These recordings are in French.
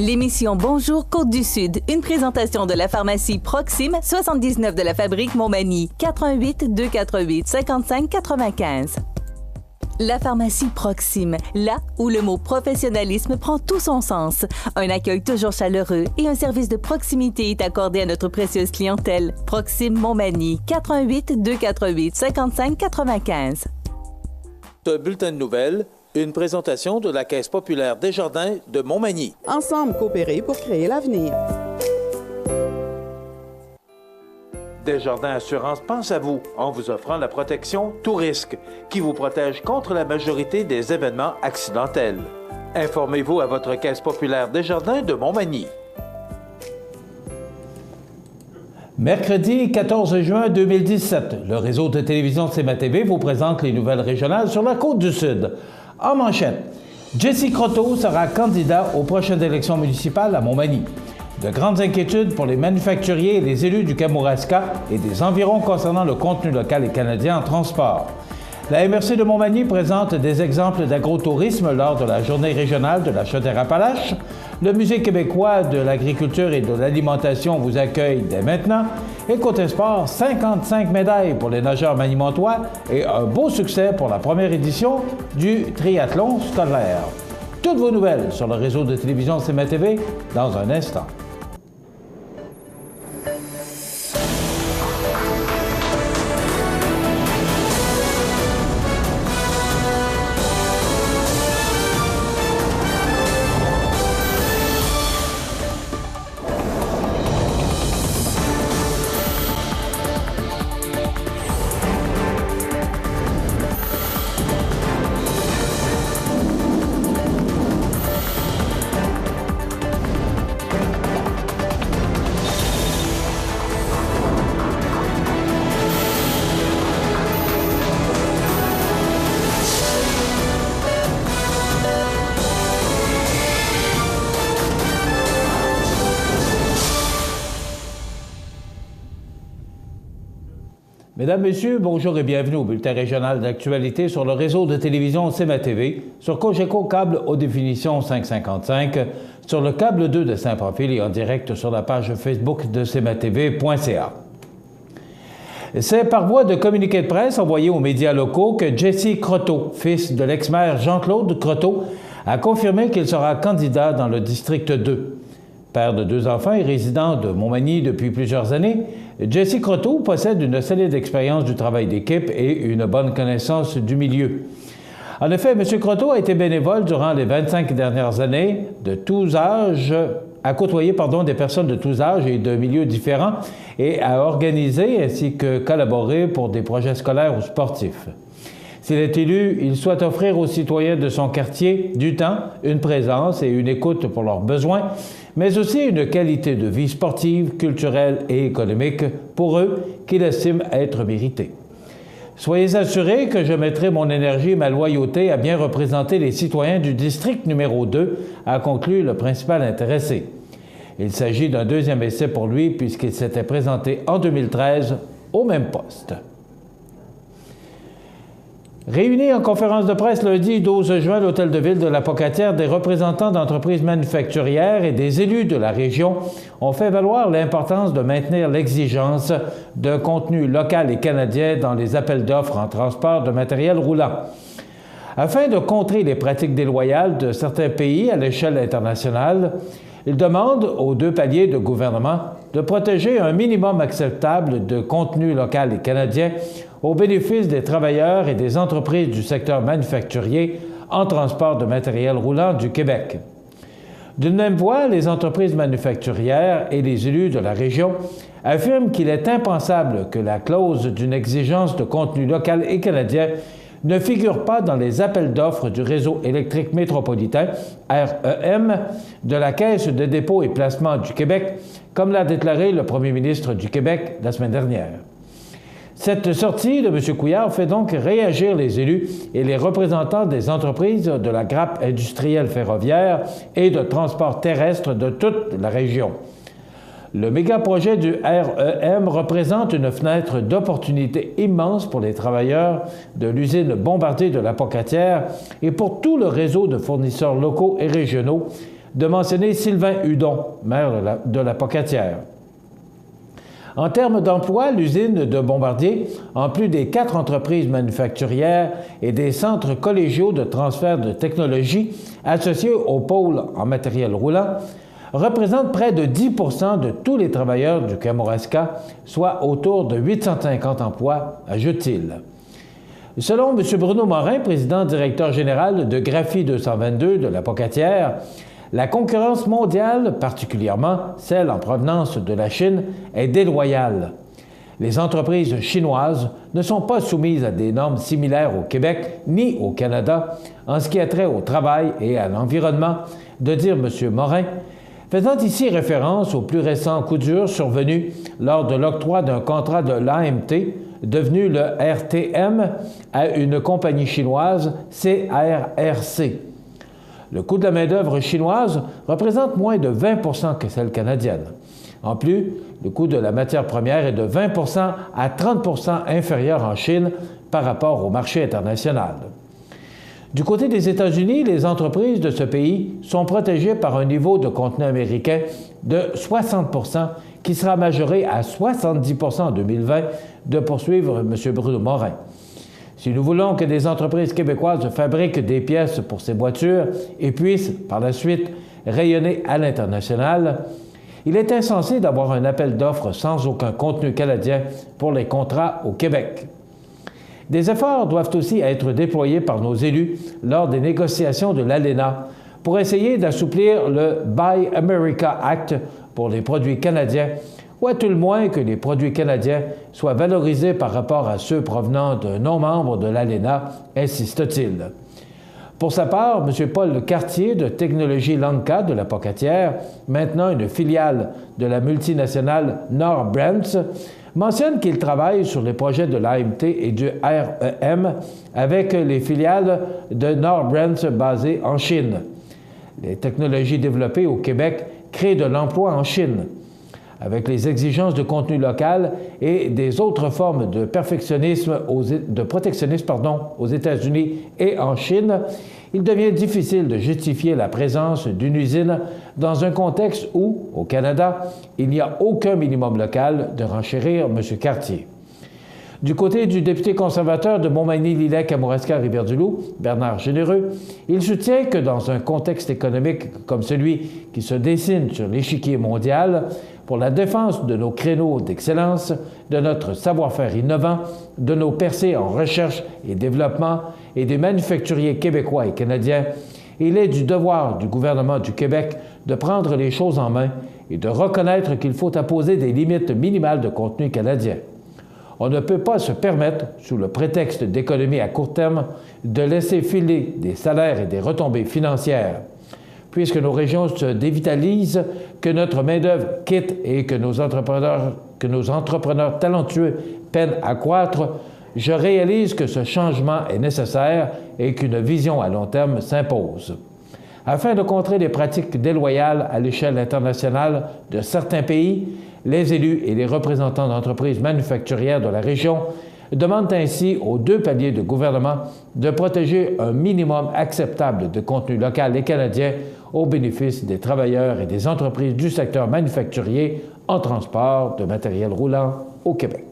L'émission Bonjour Côte-du-Sud, une présentation de la pharmacie Proxime, 79 de la fabrique Montmagny, 88 248 55 95. La pharmacie Proxime, là où le mot professionnalisme prend tout son sens. Un accueil toujours chaleureux et un service de proximité est accordé à notre précieuse clientèle. Proxime Montmagny, 88 248 55 95. Ce bulletin de nouvelles, une présentation de la Caisse populaire Desjardins de Montmagny. Ensemble coopérer pour créer l'avenir. Desjardins Assurance pense à vous en vous offrant la protection Tout risque, qui vous protège contre la majorité des événements accidentels. Informez-vous à votre Caisse populaire Desjardins de Montmagny. Mercredi 14 juin 2017, le réseau de télévision CMA-TV vous présente les nouvelles régionales sur la Côte-du-Sud. En manchette, Jessie Croteau sera candidat aux prochaines élections municipales à Montmagny. De grandes inquiétudes pour les manufacturiers et les élus du Kamouraska et des environs concernant le contenu local et canadien en transport. La MRC de Montmagny présente des exemples d'agrotourisme lors de la journée régionale de la Chaudière-Appalaches. Le Musée québécois de l'agriculture et de l'alimentation vous accueille dès maintenant. Et côté sport, 55 médailles pour les nageurs manimontois et un beau succès pour la première édition du triathlon scolaire. Toutes vos nouvelles sur le réseau de télévision CMA-TV dans un instant. Mesdames, Messieurs, bonjour et bienvenue au bulletin régional d'actualité sur le réseau de télévision CMA-TV, sur Cogeco Câble haute définition 555, sur le câble 2 de Saint-Profil et en direct sur la page Facebook de cmatv.ca. C'est par voie de communiqué de presse envoyé aux médias locaux que Jessie Croteau, fils de l'ex-maire Jean-Claude Croteau, a confirmé qu'il sera candidat dans le district 2. Père de 2 enfants et résident de Montmagny depuis plusieurs années, Jessie Croteau possède une solide expérience du travail d'équipe et une bonne connaissance du milieu. En effet, M. Croteau a été bénévole durant les 25 dernières années de tous âges, a côtoyé des personnes de tous âges et de milieux différents et a organisé ainsi que collaboré pour des projets scolaires ou sportifs. S'il est élu, il souhaite offrir aux citoyens de son quartier du temps, une présence et une écoute pour leurs besoins, mais aussi une qualité de vie sportive, culturelle et économique pour eux qu'il estime être méritée. Soyez assurés que je mettrai mon énergie et ma loyauté à bien représenter les citoyens du district numéro 2, a conclu le principal intéressé. Il s'agit d'un 2e essai pour lui puisqu'il s'était présenté en 2013 au même poste. Réunis en conférence de presse lundi 12 juin à l'Hôtel de Ville de la Pocatière, des représentants d'entreprises manufacturières et des élus de la région ont fait valoir l'importance de maintenir l'exigence d'un contenu local et canadien dans les appels d'offres en transport de matériel roulant. Afin de contrer les pratiques déloyales de certains pays à l'échelle internationale, ils demandent aux 2 paliers de gouvernement de protéger un minimum acceptable de contenu local et canadien au bénéfice des travailleurs et des entreprises du secteur manufacturier en transport de matériel roulant du Québec. D'une même voix, les entreprises manufacturières et les élus de la région affirment qu'il est impensable que la clause d'une exigence de contenu local et canadien ne figure pas dans les appels d'offres du réseau électrique métropolitain, REM, de la Caisse de dépôt et placement du Québec, comme l'a déclaré le premier ministre du Québec la semaine dernière. Cette sortie de M. Couillard fait donc réagir les élus et les représentants des entreprises de la grappe industrielle ferroviaire et de transport terrestre de toute la région. Le méga-projet du REM représente une fenêtre d'opportunité immense pour les travailleurs de l'usine Bombardier de la Pocatière et pour tout le réseau de fournisseurs locaux et régionaux, de mentionner Sylvain Hudon, maire de la Pocatière. En termes d'emploi, l'usine de Bombardier, en plus des 4 entreprises manufacturières et des centres collégiaux de transfert de technologie associés au pôle en matériel roulant, représente près de 10 % de tous les travailleurs du Kamouraska, soit autour de 850 emplois, ajoute-t-il. Selon M. Bruno Morin, président-directeur général de Graphie 222 de la Pocatière, la concurrence mondiale, particulièrement celle en provenance de la Chine, est déloyale. Les entreprises chinoises ne sont pas soumises à des normes similaires au Québec ni au Canada en ce qui a trait au travail et à l'environnement, de dire M. Morin, faisant ici référence au plus récent coup dur survenu lors de l'octroi d'un contrat de l'AMT, devenu le RTM, à une compagnie chinoise, CRRC. Le coût de la main-d'œuvre chinoise représente moins de 20 % que celle canadienne. En plus, le coût de la matière première est de 20 % à 30 % inférieur en Chine par rapport au marché international. Du côté des États-Unis, les entreprises de ce pays sont protégées par un niveau de contenu américain de 60 % qui sera majoré à 70 % en 2020, de poursuivre M. Bruno Morin. Si nous voulons que des entreprises québécoises fabriquent des pièces pour ces voitures et puissent, par la suite, rayonner à l'international, il est insensé d'avoir un appel d'offres sans aucun contenu canadien pour les contrats au Québec. Des efforts doivent aussi être déployés par nos élus lors des négociations de l'ALENA pour essayer d'assouplir le Buy America Act pour les produits canadiens, ou à tout le moins que les produits canadiens soient valorisés par rapport à ceux provenant de non-membres de l'ALENA, insiste-t-il. Pour sa part, M. Paul Cartier de Technologie Lanka de la Pocatière, maintenant une filiale de la multinationale Norbrands, mentionne qu'il travaille sur les projets de l'AMT et du REM avec les filiales de Norbrands basées en Chine. Les technologies développées au Québec créent de l'emploi en Chine. Avec les exigences de contenu local et des autres formes de protectionnisme aux États-Unis et en Chine, il devient difficile de justifier la présence d'une usine dans un contexte où, au Canada, il n'y a aucun minimum local, de renchérir M. Cartier. Du côté du député conservateur de Montmagny-Lillet-Kamouraska-Rivière-du-Loup, Bernard Généreux, il soutient que dans un contexte économique comme celui qui se dessine sur l'échiquier mondial, pour la défense de nos créneaux d'excellence, de notre savoir-faire innovant, de nos percées en recherche et développement et des manufacturiers québécois et canadiens, il est du devoir du gouvernement du Québec de prendre les choses en main et de reconnaître qu'il faut apposer des limites minimales de contenu canadien. On ne peut pas se permettre, sous le prétexte d'économie à court terme, de laisser filer des salaires et des retombées financières. Puisque nos régions se dévitalisent, que notre main-d'œuvre quitte et que nos entrepreneurs talentueux peinent à croître, je réalise que ce changement est nécessaire et qu'une vision à long terme s'impose. Afin de contrer les pratiques déloyales à l'échelle internationale de certains pays, les élus et les représentants d'entreprises manufacturières de la région demandent ainsi aux 2 paliers de gouvernement de protéger un minimum acceptable de contenu local et canadien au bénéfice des travailleurs et des entreprises du secteur manufacturier en transport de matériel roulant au Québec.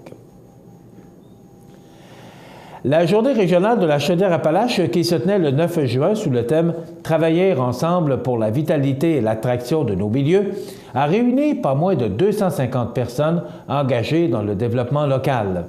La journée régionale de la Chaudière-Appalaches, qui se tenait le 9 juin sous le thème « Travailler ensemble pour la vitalité et l'attraction de nos milieux », a réuni pas moins de 250 personnes engagées dans le développement local.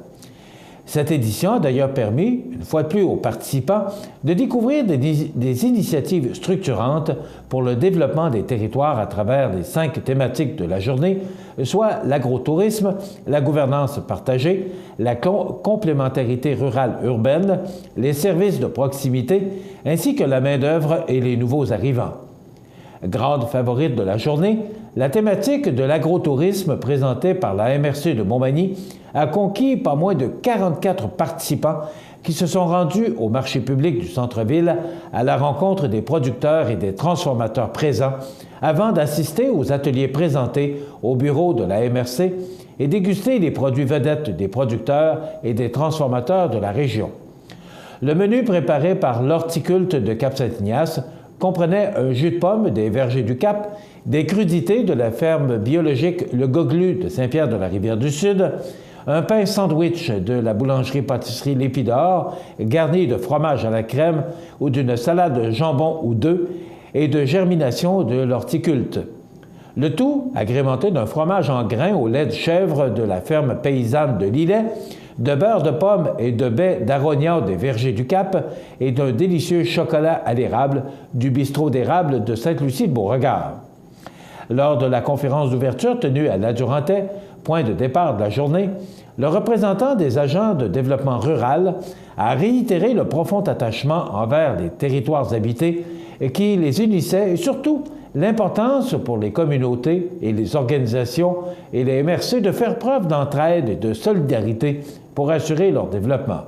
Cette édition a d'ailleurs permis, une fois de plus aux participants, de découvrir des initiatives structurantes pour le développement des territoires à travers les 5 thématiques de la journée, soit l'agrotourisme, la gouvernance partagée, la complémentarité rurale-urbaine, les services de proximité, ainsi que la main-d'œuvre et les nouveaux arrivants. Grande favorite de la journée, la thématique de l'agrotourisme présentée par la MRC de Montmagny a conquis pas moins de 44 participants qui se sont rendus au marché public du centre-ville à la rencontre des producteurs et des transformateurs présents avant d'assister aux ateliers présentés au bureau de la MRC et déguster les produits vedettes des producteurs et des transformateurs de la région. Le menu préparé par l'Horticulte de Cap-Saint-Ignace, comprenait un jus de pomme des Vergers du Cap, des crudités de la ferme biologique Le Goglu de Saint-Pierre-de-la-Rivière-du-Sud, un pain sandwich de la boulangerie-pâtisserie L'Épidore, garni de fromage à la crème ou d'une salade de jambon ou d'œufs et de germination de l'horticulte. Le tout agrémenté d'un fromage en grains au lait de chèvre de la ferme paysanne de Lillet, de beurre de pomme et de baies d'Arognac des Vergers du Cap et d'un délicieux chocolat à l'érable du bistrot d'érable de Sainte-Lucie-de-Beauregard. Lors de la conférence d'ouverture tenue à l'Adjurantais, point de départ de la journée, le représentant des agents de développement rural a réitéré le profond attachement envers les territoires habités qui les unissait et surtout l'importance pour les communautés et les organisations et les MRC de faire preuve d'entraide et de solidarité pour assurer leur développement.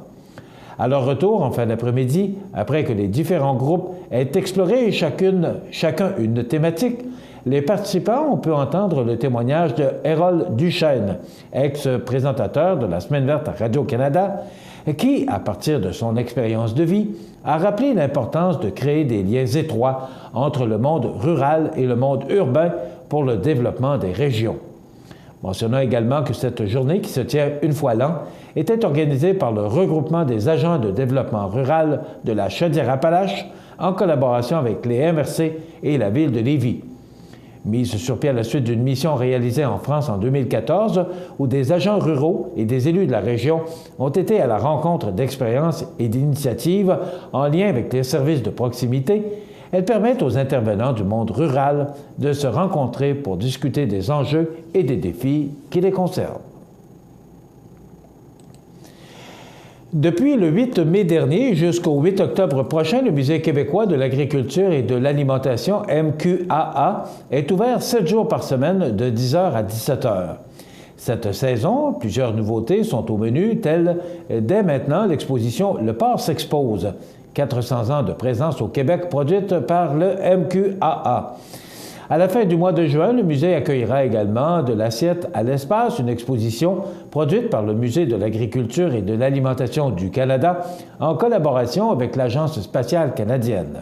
À leur retour, en fin d'après-midi, après que les différents groupes aient exploré chacun une thématique, les participants ont pu entendre le témoignage de Harold Duchesne, ex-présentateur de la Semaine verte à Radio-Canada, qui, à partir de son expérience de vie, a rappelé l'importance de créer des liens étroits entre le monde rural et le monde urbain pour le développement des régions. Mentionnons également que cette journée, qui se tient une fois l'an, était organisée par le regroupement des agents de développement rural de la Chaudière-Appalaches en collaboration avec les MRC et la ville de Lévis. Mise sur pied à la suite d'une mission réalisée en France en 2014, où des agents ruraux et des élus de la région ont été à la rencontre d'expériences et d'initiatives en lien avec les services de proximité, elles permettent aux intervenants du monde rural de se rencontrer pour discuter des enjeux et des défis qui les concernent. Depuis le 8 mai dernier jusqu'au 8 octobre prochain, le Musée québécois de l'agriculture et de l'alimentation, MQAA, est ouvert 7 jours par semaine de 10h à 17h. Cette saison, plusieurs nouveautés sont au menu, telles dès maintenant l'exposition Le Porc s'expose, 400 ans de présence au Québec produite par le MQAA. À la fin du mois de juin, le musée accueillera également De l'assiette à l'espace, une exposition produite par le Musée de l'agriculture et de l'alimentation du Canada en collaboration avec l'Agence spatiale canadienne.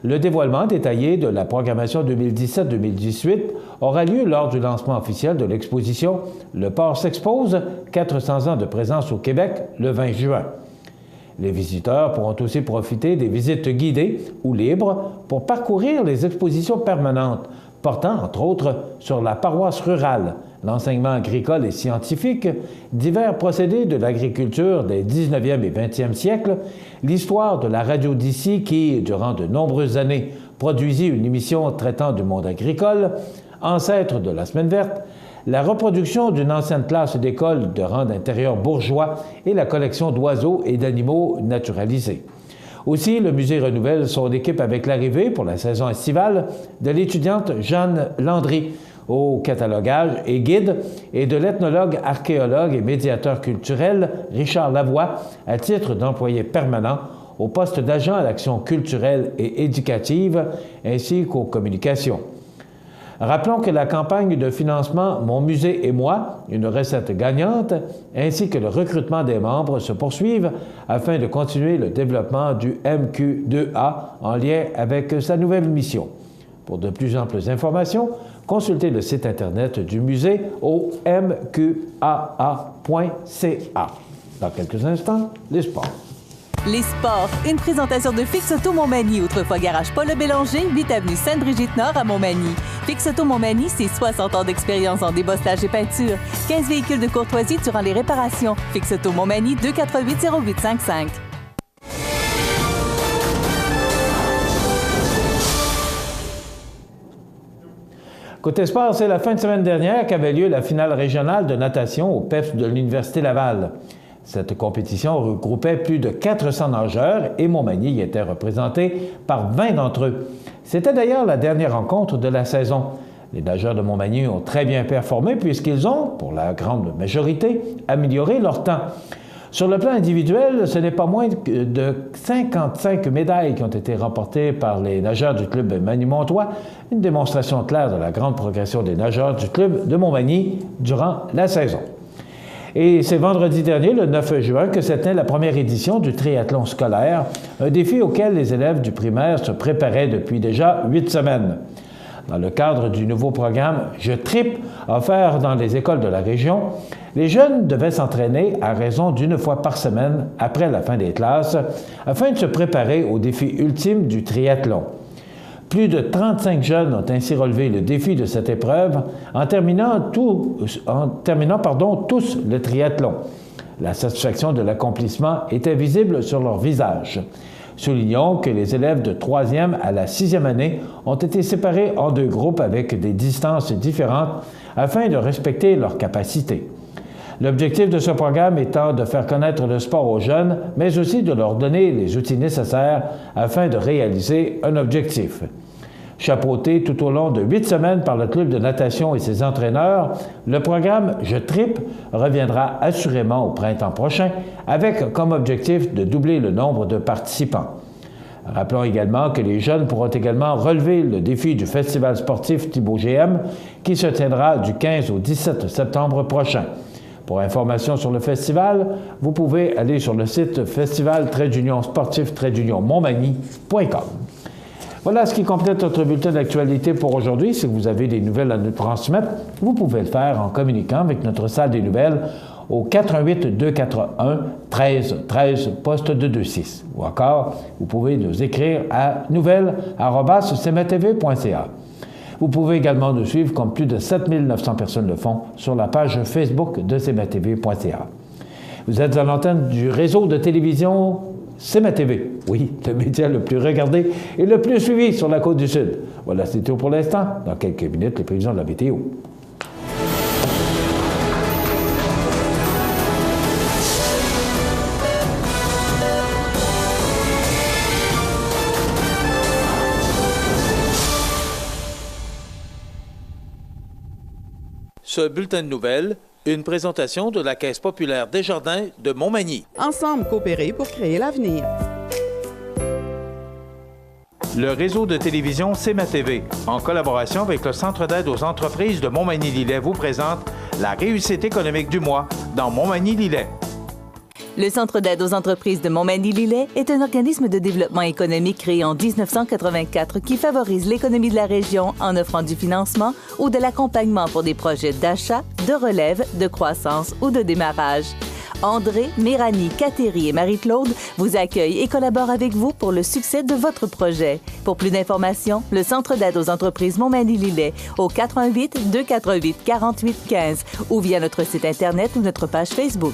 Le dévoilement détaillé de la programmation 2017-2018 aura lieu lors du lancement officiel de l'exposition Le Porc s'expose, 400 ans de présence au Québec, le 20 juin. Les visiteurs pourront aussi profiter des visites guidées ou libres pour parcourir les expositions permanentes, portant entre autres sur la paroisse rurale, l'enseignement agricole et scientifique, divers procédés de l'agriculture des 19e et 20e siècles, l'histoire de la radio d'ici qui, durant de nombreuses années, produisit une émission traitant du monde agricole, ancêtre de la Semaine verte, la reproduction d'une ancienne classe d'école de rang intérieur bourgeois et la collection d'oiseaux et d'animaux naturalisés. Aussi, le musée renouvelle son équipe avec l'arrivée, pour la saison estivale, de l'étudiante Jeanne Landry au catalogage et guide et de l'ethnologue, archéologue et médiateur culturel Richard Lavoie à titre d'employé permanent au poste d'agent à l'action culturelle et éducative ainsi qu'aux communications. Rappelons que la campagne de financement Mon musée et moi, une recette gagnante, ainsi que le recrutement des membres se poursuivent afin de continuer le développement du MQ2A en lien avec sa nouvelle mission. Pour de plus amples informations, consultez le site Internet du musée au mqaa.ca. Dans quelques instants, les sports. Les sports, une présentation de Fix Auto Montmagny, autrefois garage Paul Bélanger, 8 avenue Sainte-Brigitte-Nord à Montmagny. Fix Auto Montmagny, c'est 60 ans d'expérience en débosselage et peinture. 15 véhicules de courtoisie durant les réparations. Fix Auto Montmagny, 248-0855. Côté sport, c'est la fin de semaine dernière qu'avait lieu la finale régionale de natation au PEPS de l'Université Laval. Cette compétition regroupait plus de 400 nageurs et Montmagny y était représenté par 20 d'entre eux. C'était d'ailleurs la dernière rencontre de la saison. Les nageurs de Montmagny ont très bien performé puisqu'ils ont, pour la grande majorité, amélioré leur temps. Sur le plan individuel, ce n'est pas moins de 55 médailles qui ont été remportées par les nageurs du club Magny-Montois, une démonstration claire de la grande progression des nageurs du club de Montmagny durant la saison. Et c'est vendredi dernier, le 9 juin, que s'est tenue la première édition du triathlon scolaire, un défi auquel les élèves du primaire se préparaient depuis déjà 8 semaines. Dans le cadre du nouveau programme « Je tripe » offert dans les écoles de la région, les jeunes devaient s'entraîner à raison d'1 fois par semaine après la fin des classes afin de se préparer au défi ultime du triathlon. Plus de 35 jeunes ont ainsi relevé le défi de cette épreuve en terminant tous le triathlon. La satisfaction de l'accomplissement était visible sur leur visage. Soulignons que les élèves de 3e à la 6e année ont été séparés en 2 groupes avec des distances différentes afin de respecter leurs capacités. L'objectif de ce programme étant de faire connaître le sport aux jeunes, mais aussi de leur donner les outils nécessaires afin de réaliser un objectif. Chapeauté tout au long de 8 semaines par le club de natation et ses entraîneurs, le programme « Je tripe » reviendra assurément au printemps prochain avec comme objectif de doubler le nombre de participants. Rappelons également que les jeunes pourront également relever le défi du Festival sportif Thibaut GM qui se tiendra du 15 au 17 septembre prochain. Pour information sur le festival, vous pouvez aller sur le site festival-sportif-montmagny.com. Voilà ce qui complète notre bulletin d'actualité pour aujourd'hui. Si vous avez des nouvelles à nous transmettre, vous pouvez le faire en communiquant avec notre salle des nouvelles au 88 241 13 13 poste 226. Ou encore, vous pouvez nous écrire à nouvelles@cmatv.ca. Vous pouvez également nous suivre, comme plus de 7900 personnes le font, sur la page Facebook de cmatv.ca. Vous êtes à l'antenne du réseau de télévision CMA-TV. Oui, le média le plus regardé et le plus suivi sur la Côte-du-Sud. Voilà, c'est tout pour l'instant. Dans quelques minutes, les prévisions de la météo. Ce bulletin de nouvelles, une présentation de la Caisse populaire Desjardins de Montmagny. Ensemble coopérer pour créer l'avenir. Le réseau de télévision CMA-TV, en collaboration avec le Centre d'aide aux entreprises de Montmagny-Lillet, vous présente la réussite économique du mois dans Montmagny-Lillet. Le Centre d'aide aux entreprises de Montmagny-Lillet est un organisme de développement économique créé en 1984 qui favorise l'économie de la région en offrant du financement ou de l'accompagnement pour des projets d'achat, de relève, de croissance ou de démarrage. André, Méranie, Cathérie et Marie-Claude vous accueillent et collaborent avec vous pour le succès de votre projet. Pour plus d'informations, le Centre d'aide aux entreprises Montmagny-Lillet au 88 248 48 15 ou via notre site Internet ou notre page Facebook.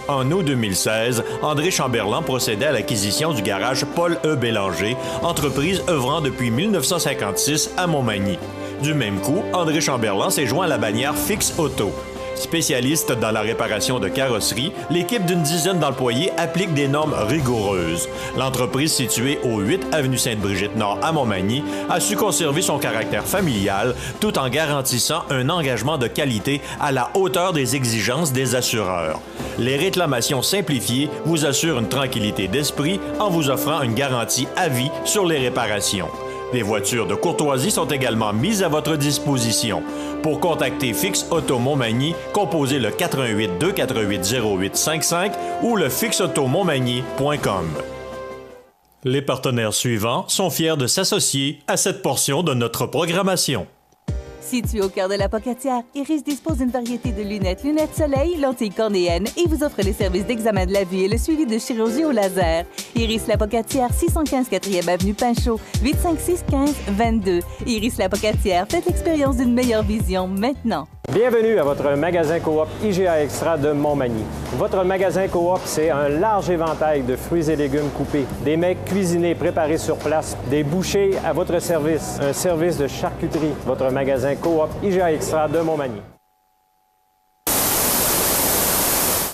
En août 2016, André Chamberlain procédait à l'acquisition du garage Paul E. Bélanger, entreprise œuvrant depuis 1956 à Montmagny. Du même coup, André Chamberlain s'est joint à la bannière Fix Auto. Spécialiste dans la réparation de carrosseries, l'équipe d'une dizaine d'employés applique des normes rigoureuses. L'entreprise située au 8 avenue Sainte-Brigitte-Nord à Montmagny a su conserver son caractère familial tout en garantissant un engagement de qualité à la hauteur des exigences des assureurs. Les réclamations simplifiées vous assurent une tranquillité d'esprit en vous offrant une garantie à vie sur les réparations. Des voitures de courtoisie sont également mises à votre disposition. Pour contacter Fix Auto Montmagny, composez le 88 248 0855 ou le fixautomontmagny.com. Les partenaires suivants sont fiers de s'associer à cette portion de notre programmation. Situé au cœur de la Pocatière, Iris dispose d'une variété de lunettes soleil, lentilles cornéennes et vous offre les services d'examen de la vue et le suivi de chirurgie au laser. Iris La Pocatière, 615 4e avenue Pinchot, 856 15 22. Iris La Pocatière, faites l'expérience d'une meilleure vision maintenant. Bienvenue à votre magasin Coop IGA Extra de Montmagny. Votre magasin Coop, c'est un large éventail de fruits et légumes coupés, des mets cuisinés préparés sur place, des bouchées à votre service, un service de charcuterie. Votre magasin Coop IGA Extra de Montmagny.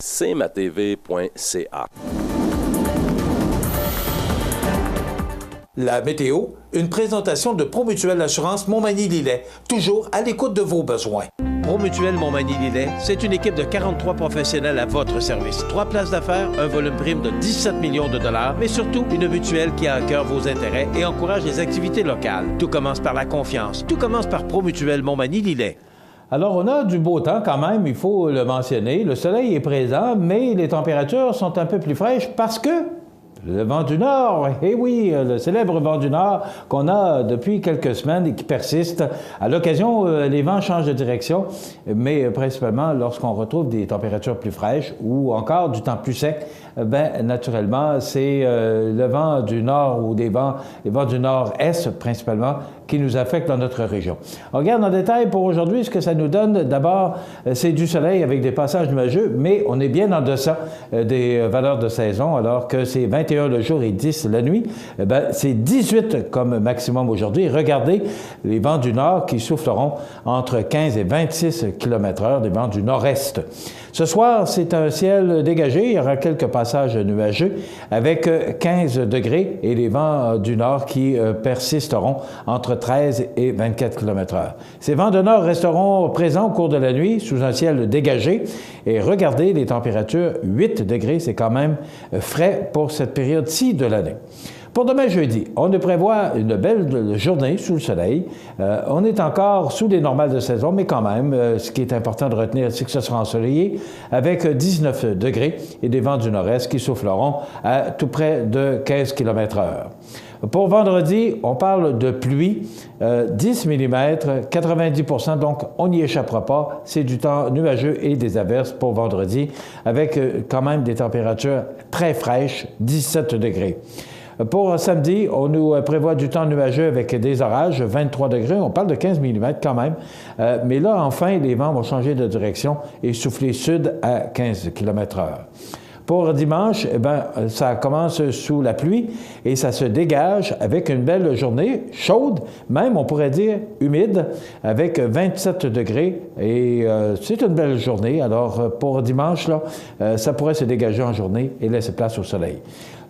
cmatv.ca. La météo, une présentation de Promutuelle Assurance Montmagny-Lillet, toujours à l'écoute de vos besoins. Promutuelle Montmagny-Lillet, c'est une équipe de 43 professionnels à votre service. 3 places d'affaires, un volume prime de 17 millions de dollars, mais surtout une mutuelle qui a à cœur vos intérêts et encourage les activités locales. Tout commence par la confiance. Tout commence par Promutuelle Montmagny-Lillet. Alors, on a du beau temps quand même, il faut le mentionner. Le soleil est présent, mais les températures sont un peu plus fraîches parce que le vent du Nord, eh oui, le célèbre vent du Nord qu'on a depuis quelques semaines et qui persiste. À l'occasion, les vents changent de direction, mais principalement lorsqu'on retrouve des températures plus fraîches ou encore du temps plus sec, bien, naturellement, c'est le vent du Nord ou les vents du Nord-Est principalement qui nous affectent dans notre région. On regarde en détail pour aujourd'hui ce que ça nous donne. D'abord, c'est du soleil avec des passages nuageux, mais on est bien en deçà des valeurs de saison, alors que c'est 21 le jour et 10 la nuit. Bien, c'est 18 comme maximum aujourd'hui. Regardez les vents du Nord qui souffleront entre 15 et 26 km/h, des vents du Nord-Est. Ce soir, c'est un ciel dégagé. Il y aura quelques passages nuageux avec 15 degrés et les vents du Nord qui persisteront entre 13 et 24 km/h. Ces vents de Nord resteront présents au cours de la nuit sous un ciel dégagé. Et regardez les températures, 8 degrés, c'est quand même frais pour cette période-ci de l'année. Pour demain jeudi, on nous prévoit une belle journée sous le soleil. On est encore sous les normales de saison, mais quand même, ce qui est important de retenir, c'est que ce sera ensoleillé avec 19 degrés et des vents du nord-est qui souffleront à tout près de 15 km/h. Pour vendredi, on parle de pluie, 10 mm, 90 %, donc on n'y échappera pas. C'est du temps nuageux et des averses pour vendredi, avec quand même des températures très fraîches, 17 degrés. Pour samedi, on nous prévoit du temps nuageux avec des orages, 23 degrés. On parle de 15 mm quand même. Mais là, enfin, les vents vont changer de direction et souffler sud à 15 km/h. Pour dimanche, eh bien, ça commence sous la pluie et ça se dégage avec une belle journée chaude, même on pourrait dire humide, avec 27 degrés et c'est une belle journée. Alors pour dimanche, là, ça pourrait se dégager en journée et laisser place au soleil.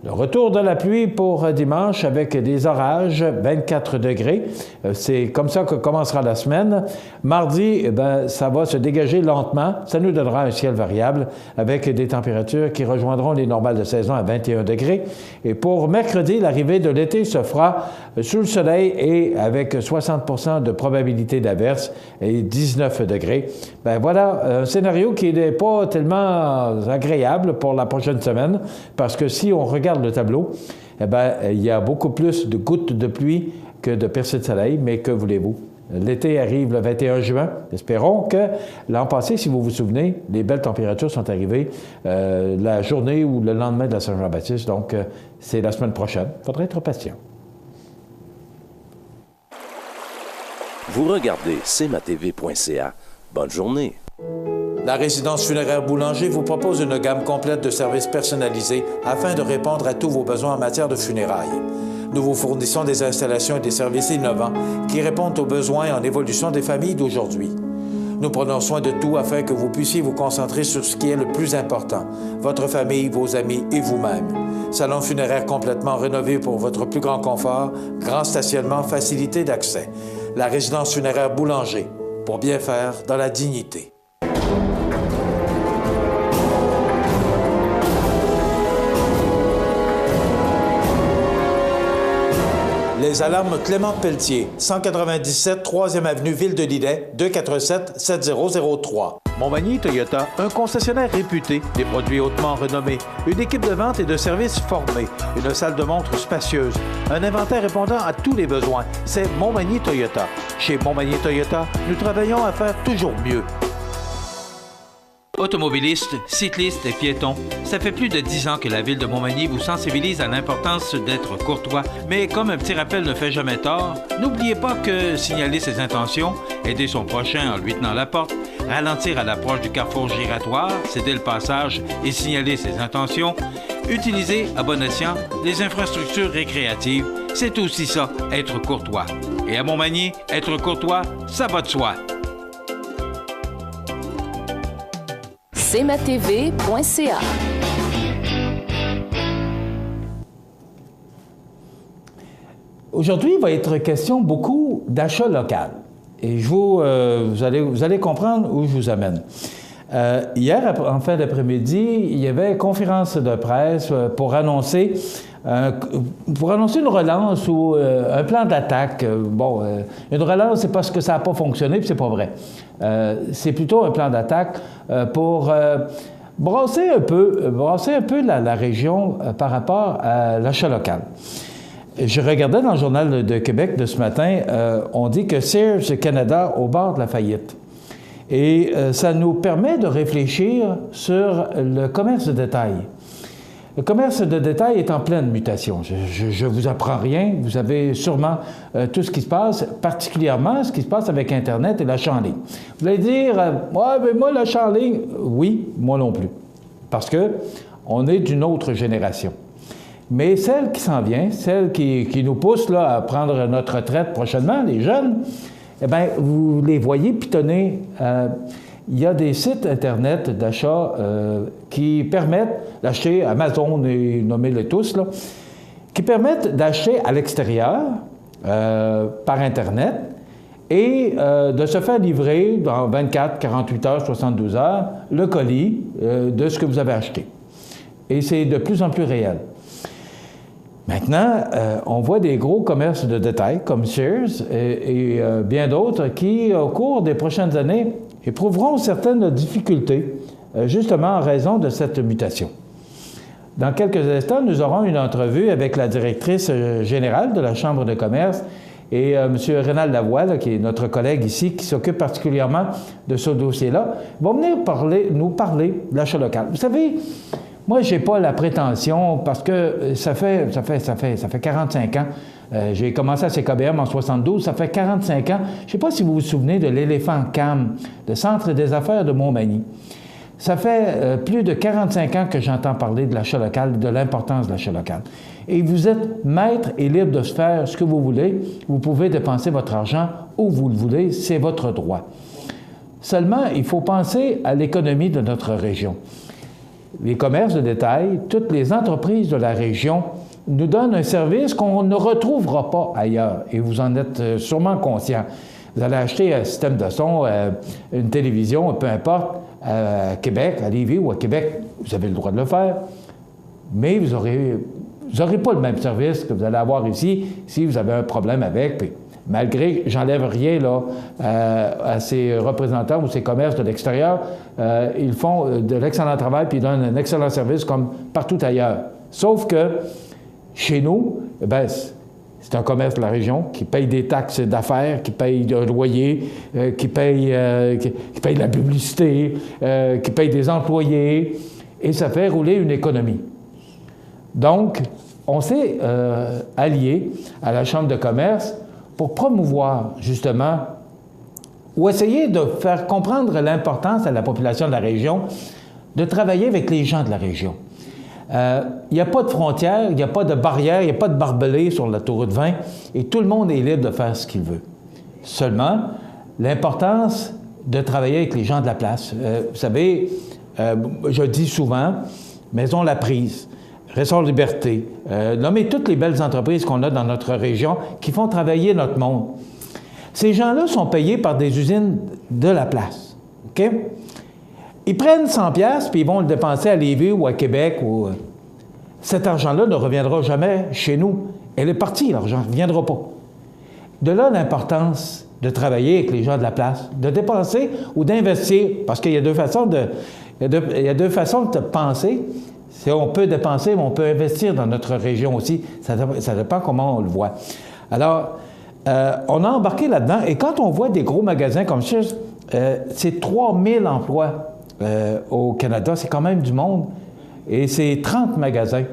Le retour de la pluie pour dimanche avec des orages, 24 degrés. C'est comme ça que commencera la semaine. Mardi, eh bien, ça va se dégager lentement. Ça nous donnera un ciel variable avec des températures qui rejoindront les normales de saison à 21 degrés. Et pour mercredi, l'arrivée de l'été se fera sous le soleil et avec 60 % de probabilité d'averse et 19 degrés. Bien voilà, un scénario qui n'est pas tellement agréable pour la prochaine semaine parce que si on regarde le tableau, eh bien, il y a beaucoup plus de gouttes de pluie que de percées de soleil, mais que voulez-vous? L'été arrive le 21 juin. Espérons que l'an passé, si vous vous souvenez, les belles températures sont arrivées la journée ou le lendemain de la Saint-Jean-Baptiste, donc c'est la semaine prochaine. Il faudra être patient. Vous regardez cmatv.ca. Bonne journée. La résidence funéraire Boulanger vous propose une gamme complète de services personnalisés afin de répondre à tous vos besoins en matière de funérailles. Nous vous fournissons des installations et des services innovants qui répondent aux besoins en évolution des familles d'aujourd'hui. Nous prenons soin de tout afin que vous puissiez vous concentrer sur ce qui est le plus important, votre famille, vos amis et vous-même. Salon funéraire complètement rénové pour votre plus grand confort, grand stationnement, facilité d'accès. La résidence funéraire Boulanger, pour bien faire dans la dignité. Les alarmes Clément Pelletier, 197 3e avenue Ville de Lillet, 247-7003. Montmagny Toyota, un concessionnaire réputé, des produits hautement renommés, une équipe de vente et de services formée, une salle de montre spacieuse, un inventaire répondant à tous les besoins. C'est Montmagny Toyota. Chez Montmagny Toyota, nous travaillons à faire toujours mieux. Automobilistes, cyclistes et piétons, ça fait plus de 10 ans que la Ville de Montmagny vous sensibilise à l'importance d'être courtois. Mais comme un petit rappel ne fait jamais tort, n'oubliez pas que signaler ses intentions, aider son prochain en lui tenant la porte, ralentir à l'approche du carrefour giratoire, céder le passage et signaler ses intentions, utiliser à bon escient les infrastructures récréatives, c'est aussi ça, être courtois. Et à Montmagny, être courtois, ça va de soi. cmatv.ca. Aujourd'hui, il va être question beaucoup d'achat local. Et vous allez comprendre où je vous amène. Hier, en fin d'après-midi, il y avait conférence de presse pour annoncer pour annoncer une relance ou un plan d'attaque. Une relance, c'est parce que ça n'a pas fonctionné, puis c'est pas vrai. C'est plutôt un plan d'attaque pour brasser un peu la région par rapport à l'achat local. Je regardais dans le Journal de Québec de ce matin, on dit que Sears Canada au bord de la faillite. Et ça nous permet de réfléchir sur le commerce de détail. Le commerce de détail est en pleine mutation. Je ne vous apprends rien. Vous savez sûrement tout ce qui se passe, particulièrement ce qui se passe avec Internet et l'achat en ligne. Vous allez dire, ouais, mais moi, l'achat en ligne, oui, moi non plus. Parce qu'on est d'une autre génération. Mais celle qui s'en vient, celle qui nous pousse là, à prendre notre retraite prochainement, les jeunes, eh bien, vous les voyez pitonner. Il y a des sites Internet d'achat qui permettent d'acheter, Amazon et nommez-les tous, là, qui permettent d'acheter à l'extérieur, par Internet, et de se faire livrer dans 24, 48 heures, 72 heures, le colis de ce que vous avez acheté. Et c'est de plus en plus réel. Maintenant, on voit des gros commerces de détail comme Sears et bien d'autres qui, au cours des prochaines années, éprouveront certaines difficultés, justement en raison de cette mutation. Dans quelques instants, nous aurons une entrevue avec la directrice générale de la Chambre de commerce et M. Rénal Lavoie, là, qui est notre collègue ici, qui s'occupe particulièrement de ce dossier-là, va venir nous parler de l'achat local. Vous savez, moi, je n'ai pas la prétention, parce que ça fait 45 ans. J'ai commencé à CKBM en 72, ça fait 45 ans. Je ne sais pas si vous vous souvenez de l'éléphant CAM, le Centre des affaires de Montmagny. Ça fait plus de 45 ans que j'entends parler de l'achat local, de l'importance de l'achat local. Et vous êtes maître et libre de se faire ce que vous voulez. Vous pouvez dépenser votre argent où vous le voulez, c'est votre droit. Seulement, il faut penser à l'économie de notre région. Les commerces de détail, toutes les entreprises de la région nous donnent un service qu'on ne retrouvera pas ailleurs. Et vous en êtes sûrement conscient. Vous allez acheter un système de son, une télévision, peu importe, à Québec, à Lévis ou à Québec, vous avez le droit de le faire, mais vous n'aurez pas le même service que vous allez avoir ici si vous avez un problème avec. Puis, malgré, j'enlève rien là, à ces représentants ou ces commerces de l'extérieur, ils font de l'excellent travail puis ils donnent un excellent service comme partout ailleurs. Sauf que chez nous, bien, c'est un commerce de la région qui paye des taxes d'affaires, qui paye un loyer, qui paye la publicité, qui paye des employés, et ça fait rouler une économie. Donc, on s'est allié à la Chambre de commerce pour promouvoir, justement, ou essayer de faire comprendre l'importance à la population de la région de travailler avec les gens de la région. Il n'y a pas de frontières, il n'y a pas de barrières, il n'y a pas de barbelés sur l'autoroute 20 et tout le monde est libre de faire ce qu'il veut. Seulement, l'importance de travailler avec les gens de la place. Vous savez, je dis souvent, Maison La Prise, Ressort Liberté, nommez toutes les belles entreprises qu'on a dans notre région qui font travailler notre monde. Ces gens-là sont payés par des usines de la place. OK? Ils prennent 100$ puis ils vont le dépenser à Lévis ou à Québec. Cet argent-là ne reviendra jamais chez nous. Elle est partie, l'argent ne reviendra pas. De là l'importance de travailler avec les gens de la place, de dépenser ou d'investir, parce qu'il y a deux façons de penser. On peut dépenser, mais on peut investir dans notre région aussi. Ça dépend comment on le voit. Alors, on a embarqué là-dedans, et quand on voit des gros magasins comme ça, c'est 3000 emplois. Au Canada, c'est quand même du monde. Et c'est 30 magasins.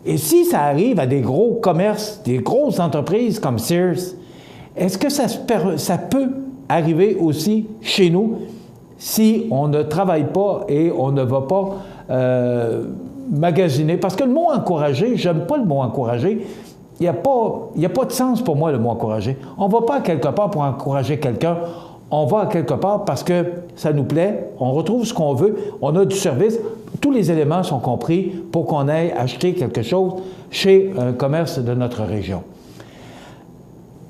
Et si ça arrive à des gros commerces, des grosses entreprises comme Sears, est-ce que ça peut arriver aussi chez nous si on ne travaille pas et on ne va pas magasiner? Parce que le mot « encourager », j'aime pas le mot « encourager ». Il n'y a pas de sens pour moi, le mot « encourager ». On ne va pas quelque part pour encourager quelqu'un. On va quelque part parce que ça nous plaît, on retrouve ce qu'on veut, on a du service, tous les éléments sont compris pour qu'on aille acheter quelque chose chez un commerce de notre région.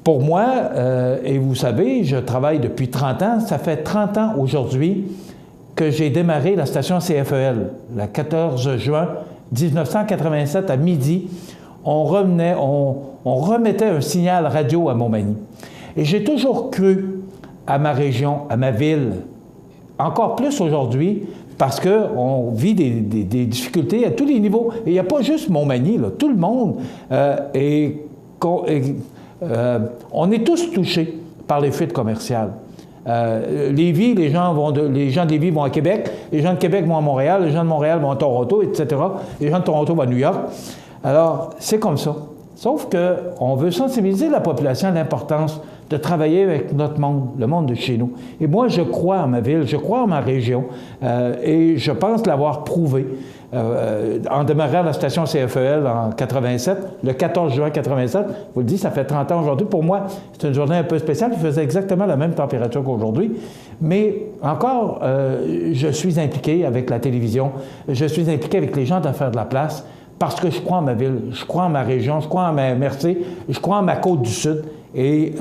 Pour moi, et vous savez, je travaille depuis 30 ans, ça fait 30 ans aujourd'hui que j'ai démarré la station CFEL, le 14 juin 1987 à midi, on remettait un signal radio à Montmagny. Et j'ai toujours cru à ma région, à ma ville, encore plus aujourd'hui, parce qu'on vit des difficultés à tous les niveaux. Et il n'y a pas juste Montmagny, là, tout le monde. On est tous touchés par les fuites commerciales. Lévis, les gens de Lévis vont à Québec, les gens de Québec vont à Montréal, les gens de Montréal vont à Toronto, etc. Les gens de Toronto vont à New York. Alors, c'est comme ça. Sauf qu'on veut sensibiliser la population à l'importance de travailler avec notre monde, le monde de chez nous. Et moi, je crois en ma ville, je crois en ma région, et je pense l'avoir prouvé. En démarrant la station CFEL en 87, le 14 juin 87, je vous le dis, ça fait 30 ans aujourd'hui. Pour moi, c'est une journée un peu spéciale. Il faisait exactement la même température qu'aujourd'hui. Mais encore, je suis impliqué avec la télévision, je suis impliqué avec les gens d'affaires de la place, parce que je crois en ma ville, je crois en ma région, je crois en ma MRC, je crois en ma côte du Sud. Et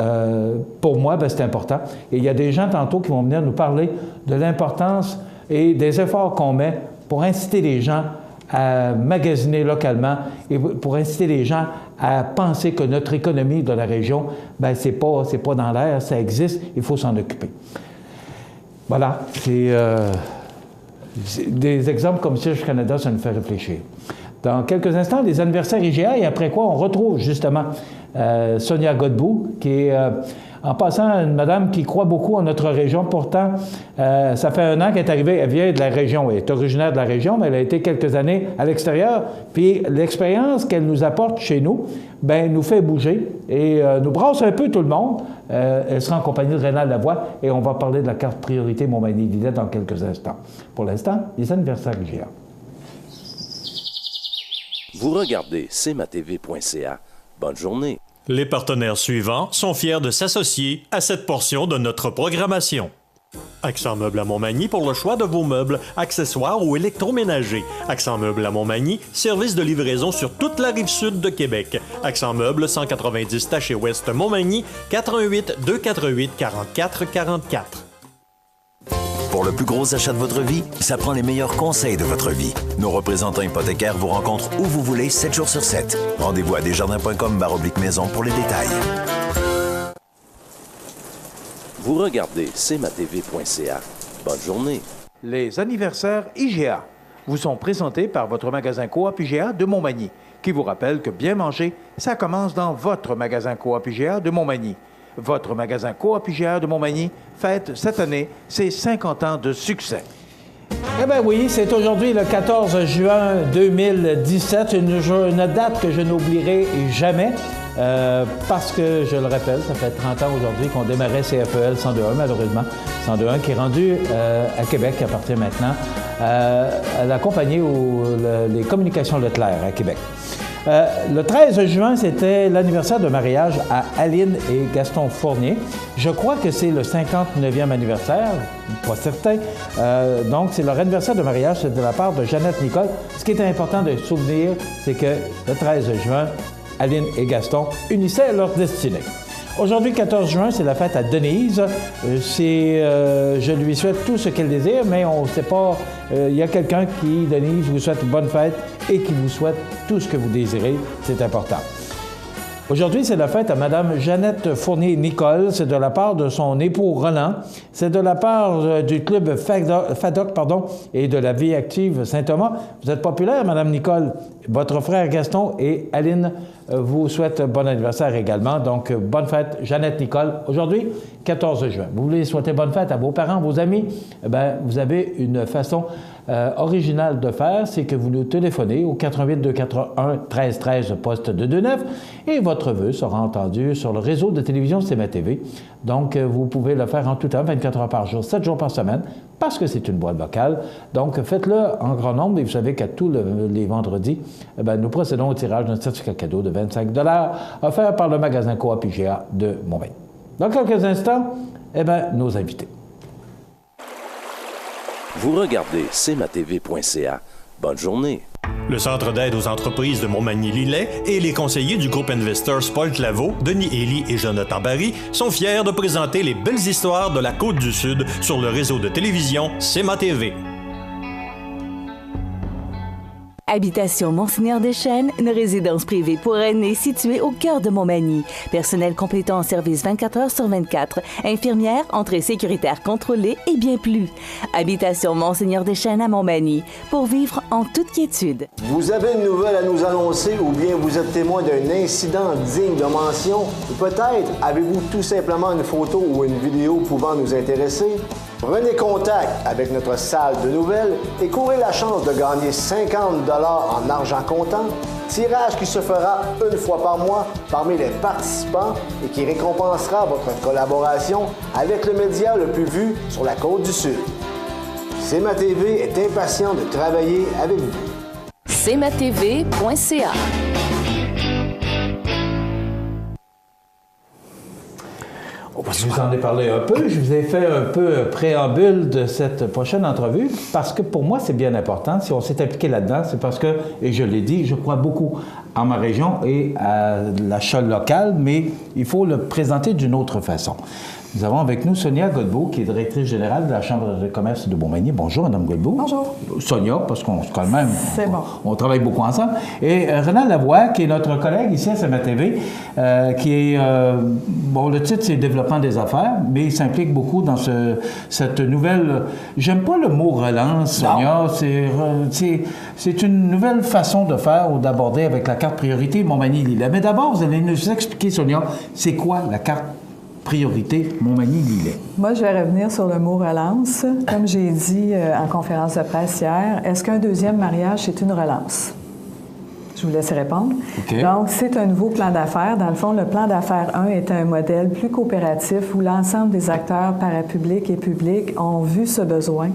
pour moi, c'est important. Et il y a des gens tantôt qui vont venir nous parler de l'importance et des efforts qu'on met pour inciter les gens à magasiner localement et pour inciter les gens à penser que notre économie de la région, c'est pas dans l'air, ça existe, il faut s'en occuper. Voilà, c'est des exemples comme ça, Canada, ça nous fait réfléchir. Dans quelques instants, les anniversaires IGA, et après quoi, on retrouve justement Sonia Godbout, qui est, en passant, une madame qui croit beaucoup en notre région. Pourtant, ça fait 1 an qu'elle est arrivée, elle vient de la région, elle est originaire de la région, mais elle a été quelques années à l'extérieur. Puis l'expérience qu'elle nous apporte chez nous, nous fait bouger et nous brasse un peu tout le monde. Elle sera en compagnie de Rénal Lavoie et on va parler de la carte priorité Montmagny-Lillet dans quelques instants. Pour l'instant, les anniversaires IGA. Vous regardez cmatv.ca. Bonne journée. Les partenaires suivants sont fiers de s'associer à cette portion de notre programmation. Accent Meubles à Montmagny pour le choix de vos meubles, accessoires ou électroménagers. Accent Meubles à Montmagny, service de livraison sur toute la rive sud de Québec. Accent Meubles, 190 Taché Ouest Montmagny, 418 248 44 44. Pour le plus gros achat de votre vie, ça prend les meilleurs conseils de votre vie. Nos représentants hypothécaires vous rencontrent où vous voulez, 7 jours sur 7. Rendez-vous à desjardins.com/maison pour les détails. Vous regardez cmatv.ca. Bonne journée. Les anniversaires IGA vous sont présentés par votre magasin Coop IGA de Montmagny, qui vous rappelle que bien manger, ça commence dans votre magasin Coop IGA de Montmagny. Votre magasin Coop IGA de Montmagny fête cette année ses 50 ans de succès. Eh bien oui, c'est aujourd'hui le 14 juin 2017, une date que je n'oublierai jamais, parce que, je le rappelle, ça fait 30 ans aujourd'hui qu'on démarrait CFEL 102.1, malheureusement. 102.1 qui est rendu à Québec, qui appartient maintenant à la compagnie ou les communications Leclerc à Québec. Le 13 juin, c'était l'anniversaire de mariage à Aline et Gaston Fournier. Je crois que c'est le 59e anniversaire, pas certain. Donc, c'est leur anniversaire de mariage, c'est de la part de Jeannette Nicole. Ce qui est important de se souvenir, c'est que le 13 juin, Aline et Gaston unissaient leur destinée. Aujourd'hui, 14 juin, c'est la fête à Denise. Je lui souhaite tout ce qu'elle désire, mais on ne sait pas. Il y a quelqu'un qui, Denise, vous souhaite une bonne fête et qui vous souhaite tout ce que vous désirez. C'est important. Aujourd'hui, c'est la fête à Mme Jeannette Fournier-Nicole. C'est de la part de son époux Roland. C'est de la part du club FADOC et de la Vie active Saint-Thomas. Vous êtes populaire, Mme Nicole. Votre frère Gaston et Aline vous souhaitent bon anniversaire également. Donc, bonne fête, Jeannette Nicole. Aujourd'hui, 14 juin. Vous voulez souhaiter bonne fête à vos parents, vos amis? Vous avez une façon originale de faire, c'est que vous nous téléphonez au 88 241 1313 poste 229 et votre vœu sera entendu sur le réseau de télévision CMA-TV. Donc, vous pouvez le faire en tout temps, 24 heures par jour, 7 jours par semaine, parce que c'est une boîte vocale. Donc, faites-le en grand nombre et vous savez qu'à tous les vendredis, nous procédons au tirage d'un certificat cadeau de 25 $ offert par le magasin Coop IGA de Montmagny. Dans quelques instants, nos invités. Vous regardez cmatv.ca. Bonne journée. Le Centre d'aide aux entreprises de Montmagny-Lillet et les conseillers du groupe Investors Paul Claveau, Denis Élie et Jonathan Barry sont fiers de présenter les belles histoires de la Côte-du-Sud sur le réseau de télévision CMA-TV. Habitation Monseigneur-des-Chênes, une résidence privée pour aînés située au cœur de Montmagny. Personnel complétant en service 24 heures sur 24. Infirmière, entrée sécuritaire contrôlée et bien plus. Habitation Monseigneur-des-Chênes à Montmagny, pour vivre en toute quiétude. Vous avez une nouvelle à nous annoncer ou bien vous êtes témoin d'un incident digne de mention? Ou peut-être avez-vous tout simplement une photo ou une vidéo pouvant nous intéresser? Prenez contact avec notre salle de nouvelles et courez la chance de gagner 50 $ en argent comptant, tirage qui se fera une fois par mois parmi les participants et qui récompensera votre collaboration avec le média le plus vu sur la Côte-du-Sud. CMA-TV est impatient de travailler avec vous. CMATV.ca. Je vous en ai parlé un peu, je vous ai fait un peu préambule de cette prochaine entrevue parce que pour moi, c'est bien important. Si on s'est impliqué là-dedans, c'est parce que, et je l'ai dit, je crois beaucoup en ma région et à l'achat local, mais il faut le présenter d'une autre façon. Nous avons avec nous Sonia Godbout, qui est directrice générale de la Chambre de commerce de Montmagny. Bonjour, Mme Godbout. Bonjour. Sonia, parce qu'on quand même, bon. on travaille beaucoup ensemble. Et Renal Lavoie, qui est notre collègue ici à CMA-TV, qui est, bon, le titre, c'est Développement des affaires, mais il s'implique beaucoup dans cette nouvelle, j'aime pas le mot relance, Sonia, c'est une nouvelle façon de faire ou d'aborder avec la carte priorité Montmagny-Lillet. Mais d'abord, vous allez nous expliquer, Sonia, c'est quoi la carte priorité Montmagny-Lillet? Moi, je vais revenir sur le mot relance. Comme j'ai dit en conférence de presse hier, est-ce qu'un deuxième mariage, c'est une relance? Je vous laisse répondre. Okay. Donc, c'est un nouveau plan d'affaires. Dans le fond, le plan d'affaires 1 est un modèle plus coopératif où l'ensemble des acteurs parapublics et publics ont vu ce besoin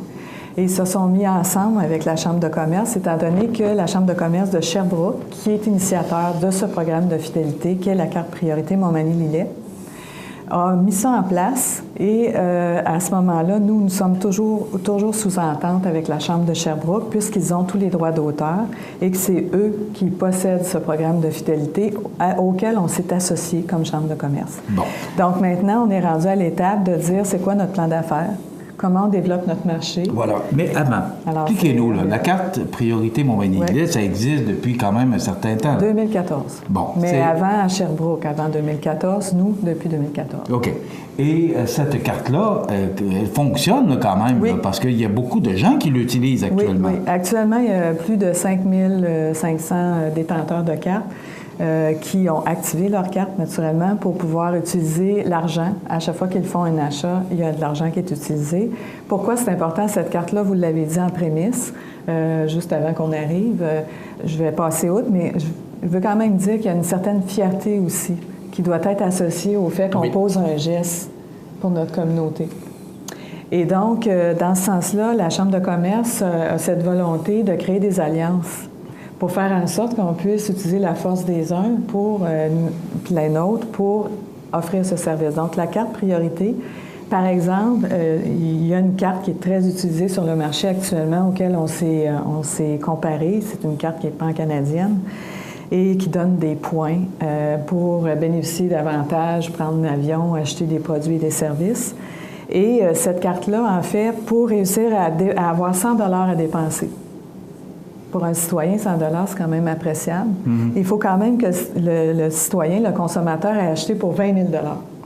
et se sont mis ensemble avec la Chambre de commerce, étant donné que la Chambre de commerce de Sherbrooke, qui est initiateur de ce programme de fidélité, qui est la carte priorité Montmagny-Lillet, a mis ça en place et à ce moment-là, nous sommes toujours sous entente avec la Chambre de Sherbrooke puisqu'ils ont tous les droits d'auteur et que c'est eux qui possèdent ce programme de fidélité auquel on s'est associé comme Chambre de commerce. Bon. Donc maintenant, on est rendu à l'étape de dire c'est quoi notre plan d'affaires, comment on développe notre marché. Voilà. Mais avant, expliquez-nous, la carte priorité Montmagny-Lillet, ça existe depuis quand même un certain temps. 2014. Bon. Mais avant, à Sherbrooke, avant 2014, nous, depuis 2014. OK. Et cette carte-là, elle fonctionne quand même, là, parce qu'il y a beaucoup de gens qui l'utilisent actuellement. Oui. Actuellement, il y a plus de 5500 détenteurs de cartes. Qui ont activé leur carte, naturellement, pour pouvoir utiliser l'argent. À chaque fois qu'ils font un achat, il y a de l'argent qui est utilisé. Pourquoi c'est important, cette carte-là? Vous l'avez dit en prémisse, juste avant qu'on arrive. Je vais passer outre, mais je veux quand même dire qu'il y a une certaine fierté aussi qui doit être associée au fait qu'on pose un geste pour notre communauté. Et donc, dans ce sens-là, la Chambre de commerce a cette volonté de créer des alliances pour faire en sorte qu'on puisse utiliser la force des uns puis la nôtre pour offrir ce service. Donc, la carte priorité, par exemple, il y a une carte qui est très utilisée sur le marché actuellement auquel on s'est comparé. C'est une carte qui est pan-canadienne et qui donne des points pour bénéficier d'avantages, prendre un avion, acheter des produits et des services. Et cette carte-là, en fait, pour réussir à avoir 100 $ à dépenser. Pour un citoyen, 100 $, c'est quand même appréciable. Mm-hmm. Il faut quand même que le citoyen, le consommateur, ait acheté pour 20 000 $.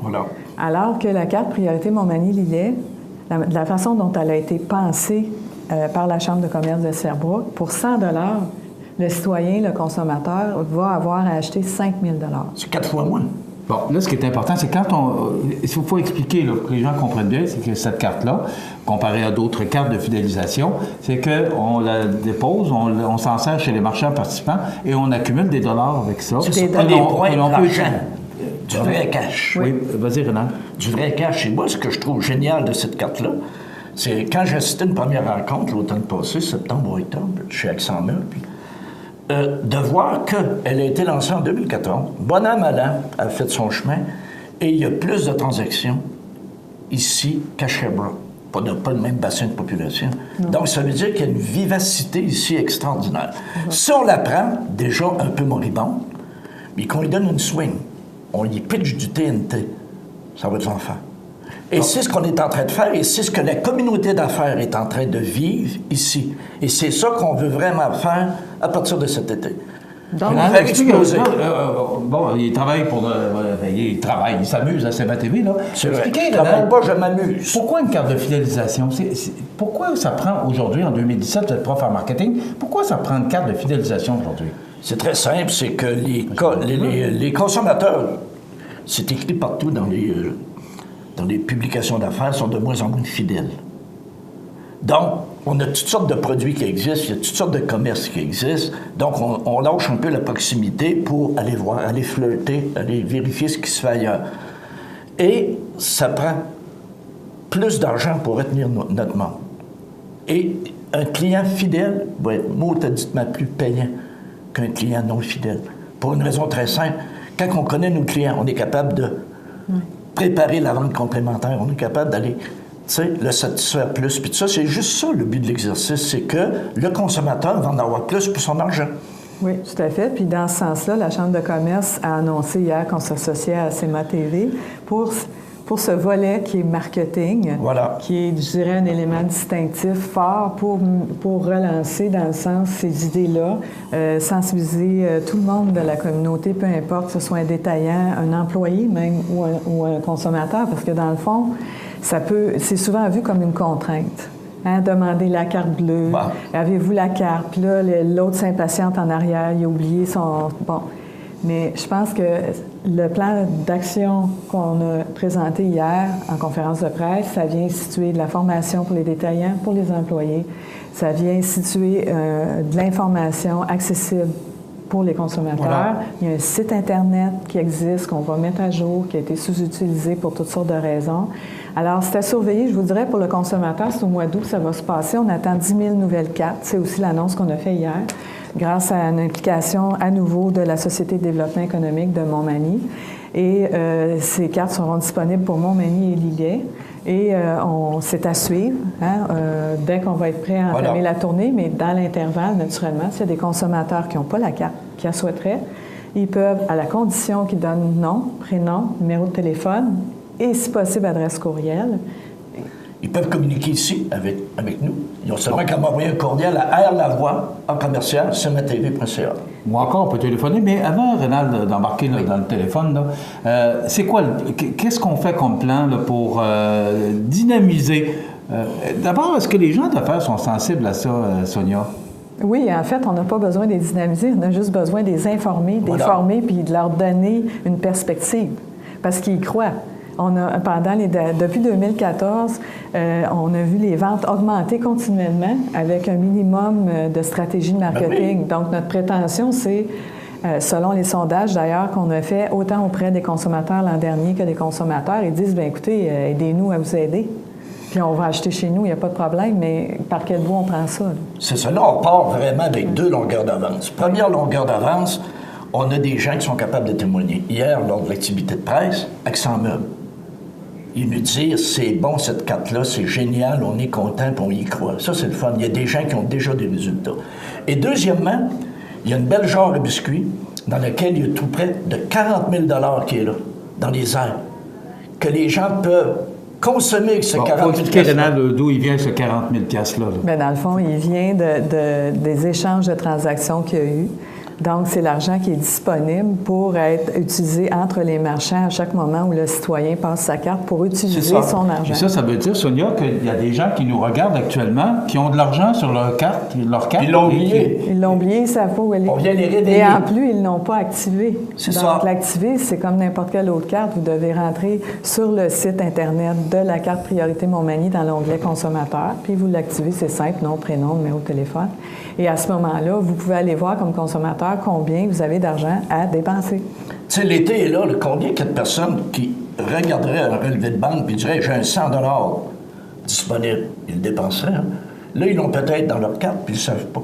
Voilà. Alors que la carte priorité Montmagny-Lillet, de la façon dont elle a été pensée par la Chambre de commerce de Sherbrooke, pour 100 $, le citoyen, le consommateur, va avoir à acheter 5 000 $. C'est 4 fois moins. Bon, là, ce qui est important, c'est quand il faut expliquer, là, pour que les gens comprennent bien, c'est que cette carte-là, comparée à d'autres cartes de fidélisation, c'est qu'on la dépose, on s'en sert chez les marchands participants et on accumule des dollars avec ça. C'est pas des points d'argent, du vrai cash. Oui, vas-y, Renan. Du vrai cash. Et moi, ce que je trouve génial de cette carte-là, c'est quand j'ai assisté à une première rencontre l'automne passé, septembre ou octobre, chez Accent Meubles, de voir qu'elle a été lancée en 2014. Bon an, mal an, elle a fait son chemin. Et il y a plus de transactions ici qu'à Sherbrooke. On n'a pas le même bassin de population. Non. Donc, ça veut dire qu'il y a une vivacité ici extraordinaire. Si on la prend, déjà un peu moribonde, mais qu'on lui donne une swing, on lui pitch du TNT, ça va être l'enfer. Et c'est ce qu'on est en train de faire, et c'est ce que la communauté d'affaires est en train de vivre ici. Et c'est ça qu'on veut vraiment faire à partir de cet été. Donc, bon, il travaille il s'amuse à CMA-TV, là. C'est vrai. Je travaille pas, je m'amuse. Pourquoi une carte de fidélisation? Pourquoi ça prend aujourd'hui, en 2017, vous êtes prof en marketing, pourquoi ça prend une carte de fidélisation aujourd'hui? C'est très simple, c'est que les consommateurs, c'est écrit partout dans les publications d'affaires, sont de moins en moins fidèles. Donc, on a toutes sortes de produits qui existent, il y a toutes sortes de commerces qui existent. Donc, on lâche un peu la proximité pour aller voir, aller flirter, aller vérifier ce qui se fait ailleurs. Et ça prend plus d'argent pour retenir notre membre. Et un client fidèle va être mauditement plus payant qu'un client non fidèle. Pour une raison très simple, quand on connaît nos clients, on est capable de préparer la vente complémentaire, on est capable d'aller le satisfaire plus. Puis tout ça, c'est juste ça le but de l'exercice, c'est que le consommateur va en avoir plus pour son argent. Oui, tout à fait. Puis dans ce sens-là, la Chambre de commerce a annoncé hier qu'on s'associait à CMA-TV pour ce volet qui est marketing, qui est, je dirais, un élément distinctif fort pour relancer, dans le sens, ces idées-là, sensibiliser tout le monde de la communauté, peu importe que ce soit un détaillant, un employé même ou un consommateur, parce que dans le fond, c'est souvent vu comme une contrainte. Hein, demander la carte bleue, avez-vous la carte? Puis là, l'autre s'impatiente en arrière, il a oublié son... Bon. Mais je pense que le plan d'action qu'on a présenté hier en conférence de presse, ça vient instituer de la formation pour les détaillants, pour les employés. Ça vient instituer de l'information accessible pour les consommateurs. Voilà. Il y a un site Internet qui existe, qu'on va mettre à jour, qui a été sous-utilisé pour toutes sortes de raisons. Alors, c'est à surveiller, je vous dirais, pour le consommateur, c'est au mois d'août que ça va se passer. On attend 10 000 nouvelles cartes. C'est aussi l'annonce qu'on a fait hier, grâce à une implication à nouveau de la Société de développement économique de Montmagny. Et ces cartes seront disponibles pour Montmagny et Lillet. Et c'est à suivre, dès qu'on va être prêt à entamer la tournée. Mais dans l'intervalle, naturellement, s'il y a des consommateurs qui n'ont pas la carte, qui la souhaiteraient, ils peuvent, à la condition qu'ils donnent nom, prénom, numéro de téléphone et, si possible, adresse courriel. Ils peuvent communiquer ici avec nous. Ils ont seulement qu'à m'envoyer un courriel à rlavoie@cmatv.ca. Ou encore, on peut téléphoner, mais avant, Rénal, d'embarquer dans le téléphone, c'est quoi, qu'est-ce qu'on fait comme plan là, pour dynamiser? D'abord, est-ce que les gens d'affaires sont sensibles à ça, Sonia? Oui, en fait, on n'a pas besoin de les dynamiser, on a juste besoin de les informer, de les former, puis de leur donner une perspective, parce qu'ils y croient. Depuis 2014, on a vu les ventes augmenter continuellement avec un minimum de stratégie de marketing. Donc, notre prétention, c'est, selon les sondages d'ailleurs qu'on a fait, autant auprès des consommateurs l'an dernier que des consommateurs, ils disent, bien écoutez, aidez-nous à vous aider. Puis on va acheter chez nous, il n'y a pas de problème, mais par quel bout on prend ça? C'est ça. Là, on part vraiment avec 2 longueurs d'avance. Première longueur d'avance, on a des gens qui sont capables de témoigner. Hier, lors de l'activité de presse, Accent Meubles, ils nous disent, c'est bon cette carte-là, c'est génial, on est content, puis on y croit. Ça, c'est le fun. Il y a des gens qui ont déjà des résultats. Et deuxièmement, il y a une belle genre de biscuit dans laquelle il y a tout près de 40 000 $ qui est là, dans les airs, que les gens peuvent consommer avec ce 40 000 $. Faut expliquer, Rénal, d'où il vient ce 40 000 $-là. Bien, dans le fond, il vient des échanges de transactions qu'il y a eu. Donc, c'est l'argent qui est disponible pour être utilisé entre les marchands à chaque moment où le citoyen passe sa carte pour utiliser son argent. Et ça veut dire, Sonia, qu'il y a des gens qui nous regardent actuellement, qui ont de l'argent sur leur carte. Ils l'ont oublié. Ils l'ont oublié, ils ne savent pas où elle est. On vient les réveiller. Et en plus, ils ne l'ont pas activé. C'est ça. Donc, l'activer, c'est comme n'importe quelle autre carte. Vous devez rentrer sur le site Internet de la carte Priorité Montmagny dans l'onglet Consommateur, puis vous l'activez, c'est simple, nom, prénom, numéro de téléphone. Et à ce moment-là, vous pouvez aller voir comme consommateur combien vous avez d'argent à dépenser. Tu sais, l'été est là, combien il y a de personnes qui regarderaient un relevé de banque et diraient « j'ai un 100 $ disponible ». Ils le dépenseraient. Hein? Là, ils l'ont peut-être dans leur carte puis ils ne savent pas.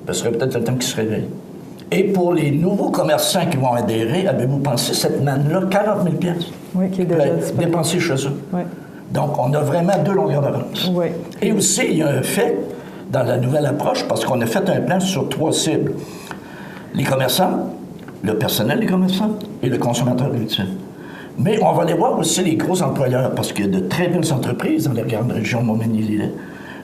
Ce serait peut-être le temps qu'ils se réveillent. Et pour les nouveaux commerçants qui vont adhérer, avez-vous pensé cette manne-là, 40 000 $? Oui, qui est déjà disponible. Dépensé chez eux. Oui. Donc, on a vraiment 2 longueurs d'avance. Oui. Et aussi, il y a un fait dans la nouvelle approche, parce qu'on a fait un plan sur 3 cibles. Les commerçants, le personnel des commerçants et le consommateur ultime. Mais on va aller voir aussi les gros employeurs, parce qu'il y a de très belles entreprises dans la grande région de Montmagny-Lillet.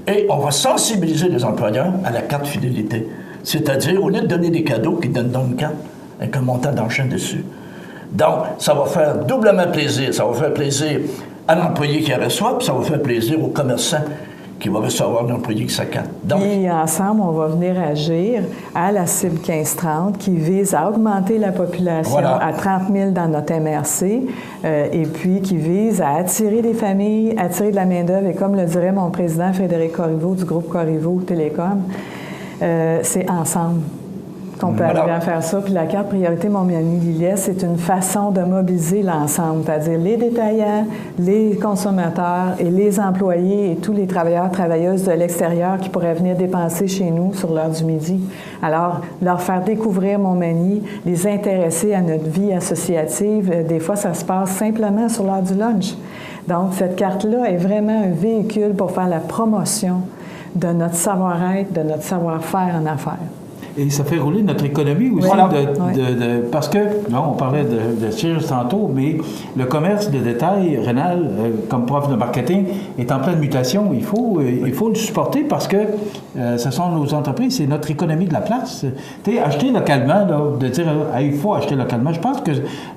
Et on va sensibiliser les employeurs à la carte fidélité. C'est-à-dire, au lieu de donner des cadeaux, qu'ils donnent donc une carte avec un montant d'enchant dessus. Donc, ça va faire doublement plaisir. Ça va faire plaisir à l'employé qui la reçoit, puis ça va faire plaisir au commerçant qui va recevoir l'employé qui sa carte. Donc, et ensemble, on va venir agir à la cible 1530 qui vise à augmenter la population à 30 000 dans notre MRC et puis qui vise à attirer des familles, attirer de la main-d'œuvre. Et comme le dirait mon président Frédéric Corriveau du groupe Corriveau Télécom, c'est ensemble qu'on peut arriver à faire ça. Puis la carte priorité Montmagny-Lillet, c'est une façon de mobiliser l'ensemble, c'est-à-dire les détaillants, les consommateurs et les employés et tous les travailleurs, travailleuses de l'extérieur qui pourraient venir dépenser chez nous sur l'heure du midi. Alors, leur faire découvrir Montmagny, les intéresser à notre vie associative. Des fois, ça se passe simplement sur l'heure du lunch. Donc, cette carte-là est vraiment un véhicule pour faire la promotion de notre savoir-être, de notre savoir-faire en affaires. Et ça fait rouler notre économie aussi, parce que, non, on parlait de Cheers tantôt, mais le commerce de détail, Rénal, comme prof de marketing, est en pleine mutation. Il faut le supporter parce que ce sont nos entreprises, c'est notre économie de la place. Tu sais, acheter localement, là, de dire il faut acheter localement, je pense que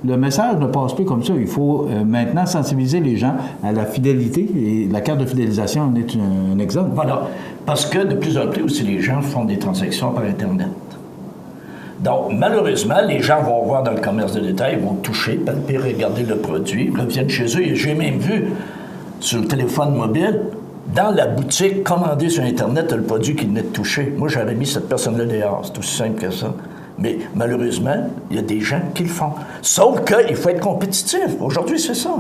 le message ne passe plus comme ça. Il faut maintenant sensibiliser les gens à la fidélité, et la carte de fidélisation en est un exemple. Voilà. Parce que de plus en plus aussi, les gens font des transactions par Internet. Donc, malheureusement, les gens vont voir dans le commerce de détail, vont toucher, palper, regarder le produit, reviennent chez eux. Et j'ai même vu sur le téléphone mobile, dans la boutique, commander sur Internet le produit qui venait de toucher. Moi, j'aurais mis cette personne-là dehors. C'est aussi simple que ça. Mais malheureusement, il y a des gens qui le font. Sauf qu'il faut être compétitif. Aujourd'hui, c'est ça.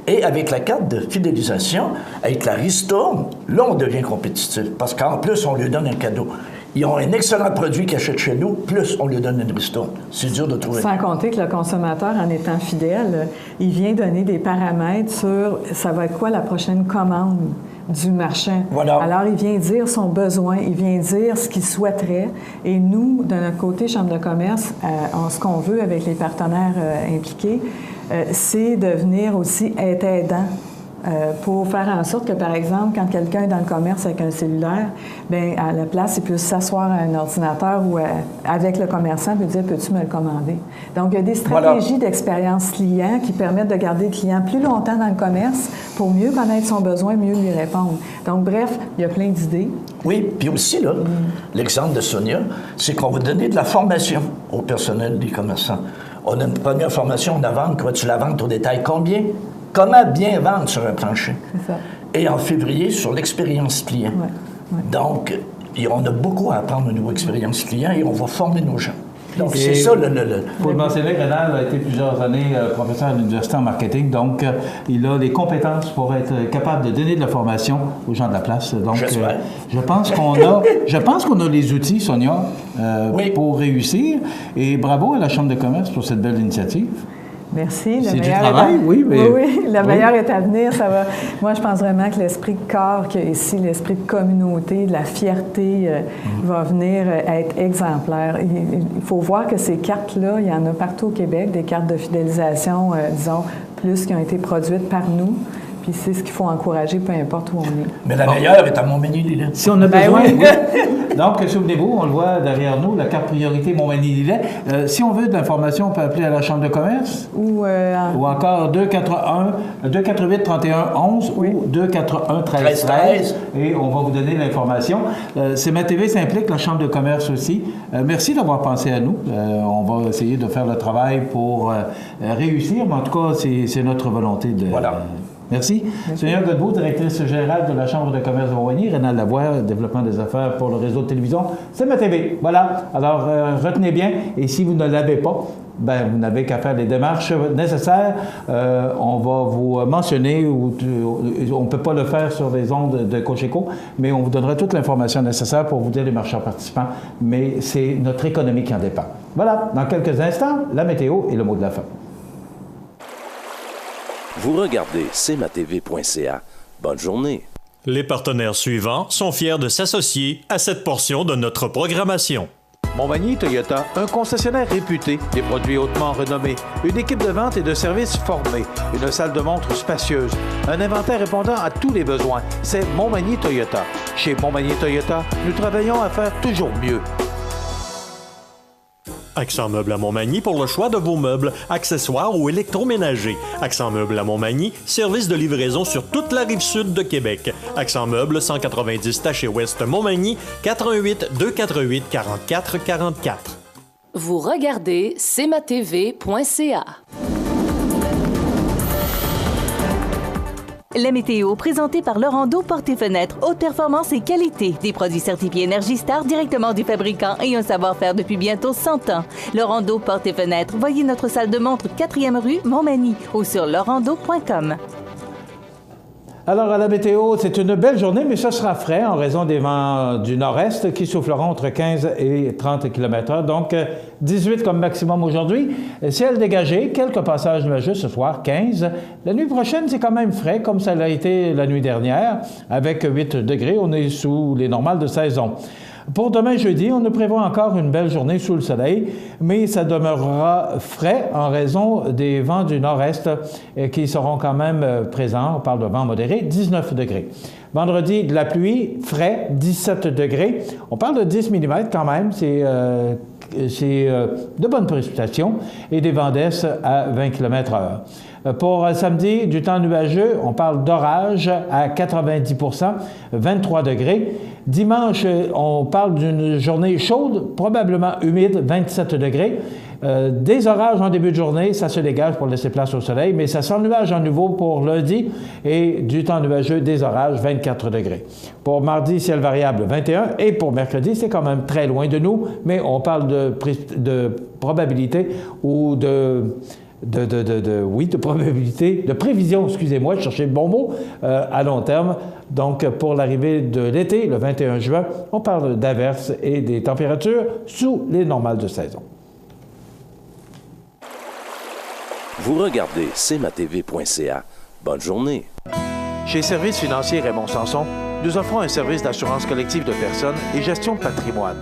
Et avec la carte de fidélisation, avec la ristourne, là, on devient compétitif. Parce qu'en plus, on lui donne un cadeau. Ils ont un excellent produit qu'ils achètent chez nous, plus on lui donne une ristourne. C'est dur de trouver. Sans compter que le consommateur, en étant fidèle, il vient donner des paramètres sur ça va être quoi la prochaine commande du marchand. Voilà. Alors, il vient dire son besoin, il vient dire ce qu'il souhaiterait. Et nous, de notre côté, Chambre de commerce, ce qu'on veut avec les partenaires impliqués, c'est de venir aussi être aidant pour faire en sorte que, par exemple, quand quelqu'un est dans le commerce avec un cellulaire, bien, à la place, il puisse s'asseoir à un ordinateur ou avec le commerçant et dire « Peux-tu me le commander? » Donc, il y a des stratégies d'expérience client qui permettent de garder le client plus longtemps dans le commerce pour mieux connaître son besoin, mieux lui répondre. Donc, bref, il y a plein d'idées. Oui, puis aussi, là, l'exemple de Sonia, c'est qu'on va donner de la formation au personnel des commerçants. On a une première formation de la vente. Crois-tu la vente au détail? Combien? Comment bien vendre sur un plancher? C'est ça. Et en février, sur l'expérience client. Donc, on a beaucoup à apprendre au niveau expérience client et on va former nos gens. Donc, c'est ça le... Il faut le mentionner, Rénal a été plusieurs années professeur à l'université en marketing, donc il a les compétences pour être capable de donner de la formation aux gens de la place. Donc, je pense qu'on a les outils, Sonia, pour réussir. Et bravo à la Chambre de commerce pour cette belle initiative. Merci. C'est du travail, oui. Mais... Oui, le meilleur est à venir. Ça va. Moi, je pense vraiment que l'esprit de corps qu'il y a ici, l'esprit de communauté, de la fierté, va venir être exemplaire. Il faut voir que ces cartes-là, il y en a partout au Québec, des cartes de fidélisation, disons, plus qui ont été produites par nous. Puis c'est ce qu'il faut encourager, peu importe où on est. Mais la meilleure est à Montmagny-Lillet. Si on a besoin, oui. Donc, souvenez-vous, on le voit derrière nous, la carte priorité Montmagny-Lillet. Si on veut de l'information, on peut appeler à la Chambre de commerce. Ou encore 248-31-11 ou 241-13-13. Et on va vous donner l'information. CMA-TV s'implique, la Chambre de commerce aussi. Merci d'avoir pensé à nous. On va essayer de faire le travail pour réussir, mais en tout cas, c'est notre volonté de... Voilà. Merci. Sonia Godbout, directrice générale de la Chambre de commerce de Montmagny, Rénal Lavoie, développement des affaires pour le réseau de télévision, CMA-TV. Voilà. Alors, retenez bien, et si vous ne l'avez pas, ben, vous n'avez qu'à faire les démarches nécessaires. On va vous mentionner, on ne peut pas le faire sur les ondes de Cogeco, mais on vous donnera toute l'information nécessaire pour vous dire les marcheurs participants, mais c'est notre économie qui en dépend. Voilà. Dans quelques instants, la météo et le mot de la fin. Vous regardez cmatv.ca. Bonne journée. Les partenaires suivants sont fiers de s'associer à cette portion de notre programmation. Montmagny Toyota, un concessionnaire réputé, des produits hautement renommés, une équipe de vente et de services formée, une salle de montre spacieuse, un inventaire répondant à tous les besoins. C'est Montmagny Toyota. Chez Montmagny Toyota, nous travaillons à faire toujours mieux. Accent Meubles à Montmagny pour le choix de vos meubles, accessoires ou électroménagers. Accent Meubles à Montmagny, service de livraison sur toute la rive sud de Québec. Accent Meubles, 190 Taché-Ouest Montmagny, 88 248 44 44. Vous regardez cmatv.ca. La météo, présentée par Laurando Portes et Fenêtres, haute performance et qualité. Des produits certifiés Énergie Star directement du fabricant et un savoir-faire depuis bientôt 100 ans. Laurando Portes et Fenêtres, voyez notre salle de montre 4e rue Montmagny ou sur laurando.com. Alors, à la météo, c'est une belle journée, mais ce sera frais en raison des vents du nord-est qui souffleront entre 15 et 30 km/h. Donc, 18 comme maximum aujourd'hui. Ciel dégagé, quelques passages nuageux ce soir, 15. La nuit prochaine, c'est quand même frais, comme ça l'a été la nuit dernière, avec 8 degrés. On est sous les normales de saison. Pour demain jeudi, on nous prévoit encore une belle journée sous le soleil, mais ça demeurera frais en raison des vents du nord-est qui seront quand même présents. On parle de vents modérés, 19 degrés. Vendredi, de la pluie, frais, 17 degrés. On parle de 10 mm quand même, c'est de bonnes précipitations et des vents d'est à 20 km/h. Pour samedi, du temps nuageux, on parle d'orage à 90 %, 23 degrés. Dimanche, on parle d'une journée chaude, probablement humide, 27 degrés. Des orages en début de journée, ça se dégage pour laisser place au soleil, mais ça s'ennuage à nouveau pour lundi et du temps nuageux, des orages, 24 degrés. Pour mardi, ciel variable, 21, et pour mercredi, c'est quand même très loin de nous, mais on parle de probabilité ou de probabilité, de prévision, excusez-moi, je cherchais le bon mot, à long terme. Donc, pour l'arrivée de l'été, le 21 juin, on parle d'averses et des températures sous les normales de saison. Vous regardez cmatv.ca. Bonne journée. Chez Services financiers Raymond Sanson, nous offrons un service d'assurance collective de personnes et gestion de patrimoine.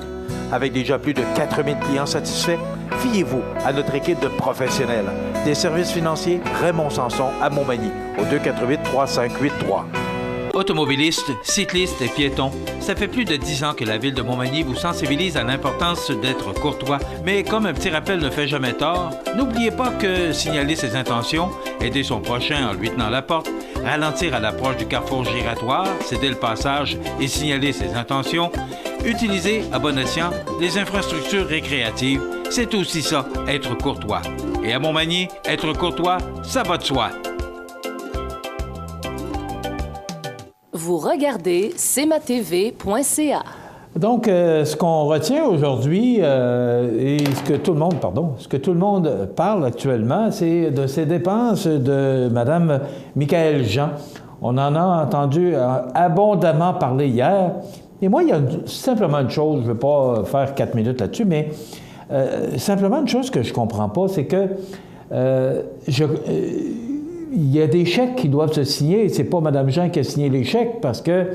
Avec déjà plus de 4000 clients satisfaits, fiez-vous à notre équipe de professionnels. Des services financiers Raymond Sanson à Montmagny, au 248-3583. Automobilistes, cyclistes et piétons, ça fait plus de 10 ans que la Ville de Montmagny vous sensibilise à l'importance d'être courtois. Mais comme un petit rappel ne fait jamais tort, n'oubliez pas que signaler ses intentions, aider son prochain en lui tenant la porte, ralentir à l'approche du carrefour giratoire, céder le passage et signaler ses intentions, utiliser à bon escient les infrastructures récréatives, c'est aussi ça, être courtois. Et à Montmagny, être courtois, ça va de soi. Vous regardez cmatv.ca. Donc, ce qu'on retient aujourd'hui et ce que tout le monde parle actuellement, c'est de ces dépenses de Mme Michaëlle Jean. On en a entendu abondamment parler hier. Et moi, il y a simplement une chose, je ne veux pas faire 4 minutes là-dessus, mais simplement une chose que je ne comprends pas, c'est que il y a des chèques qui doivent se signer. C'est pas Mme Jean qui a signé les chèques parce que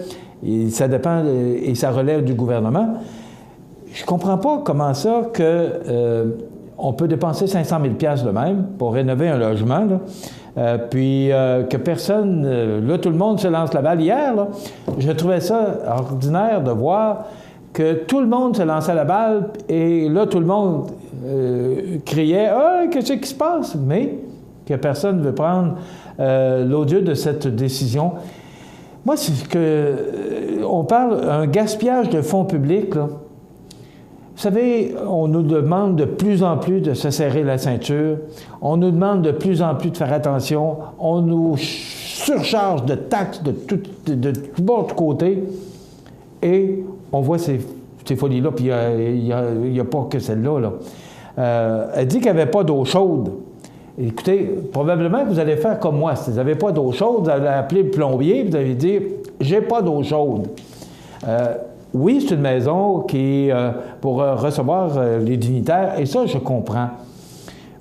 ça dépend et ça relève du gouvernement. Je comprends pas comment ça on peut dépenser 500 000 $ de même pour rénover un logement, là, puis que personne... là, tout le monde se lance la balle. Hier, là, je trouvais ça ordinaire de voir que tout le monde se lançait la balle et là, tout le monde criait « Ah, qu'est-ce qui se passe? » Mais que personne ne veut prendre l'odieux de cette décision. Moi, c'est que on parle d'un gaspillage de fonds publics, là. Vous savez, on nous demande de plus en plus de se serrer la ceinture. On nous demande de plus en plus de faire attention. On nous surcharge de taxes de tout côté. Et on voit ces folies-là, puis il n'y a pas que celle-là. Là. Elle dit qu'il n'y avait pas d'eau chaude. Écoutez, probablement que vous allez faire comme moi. Si vous n'avez pas d'eau chaude, vous allez appeler le plombier et vous allez dire « j'ai pas d'eau chaude ». Oui, c'est une maison qui pour recevoir les dignitaires, et ça, je comprends.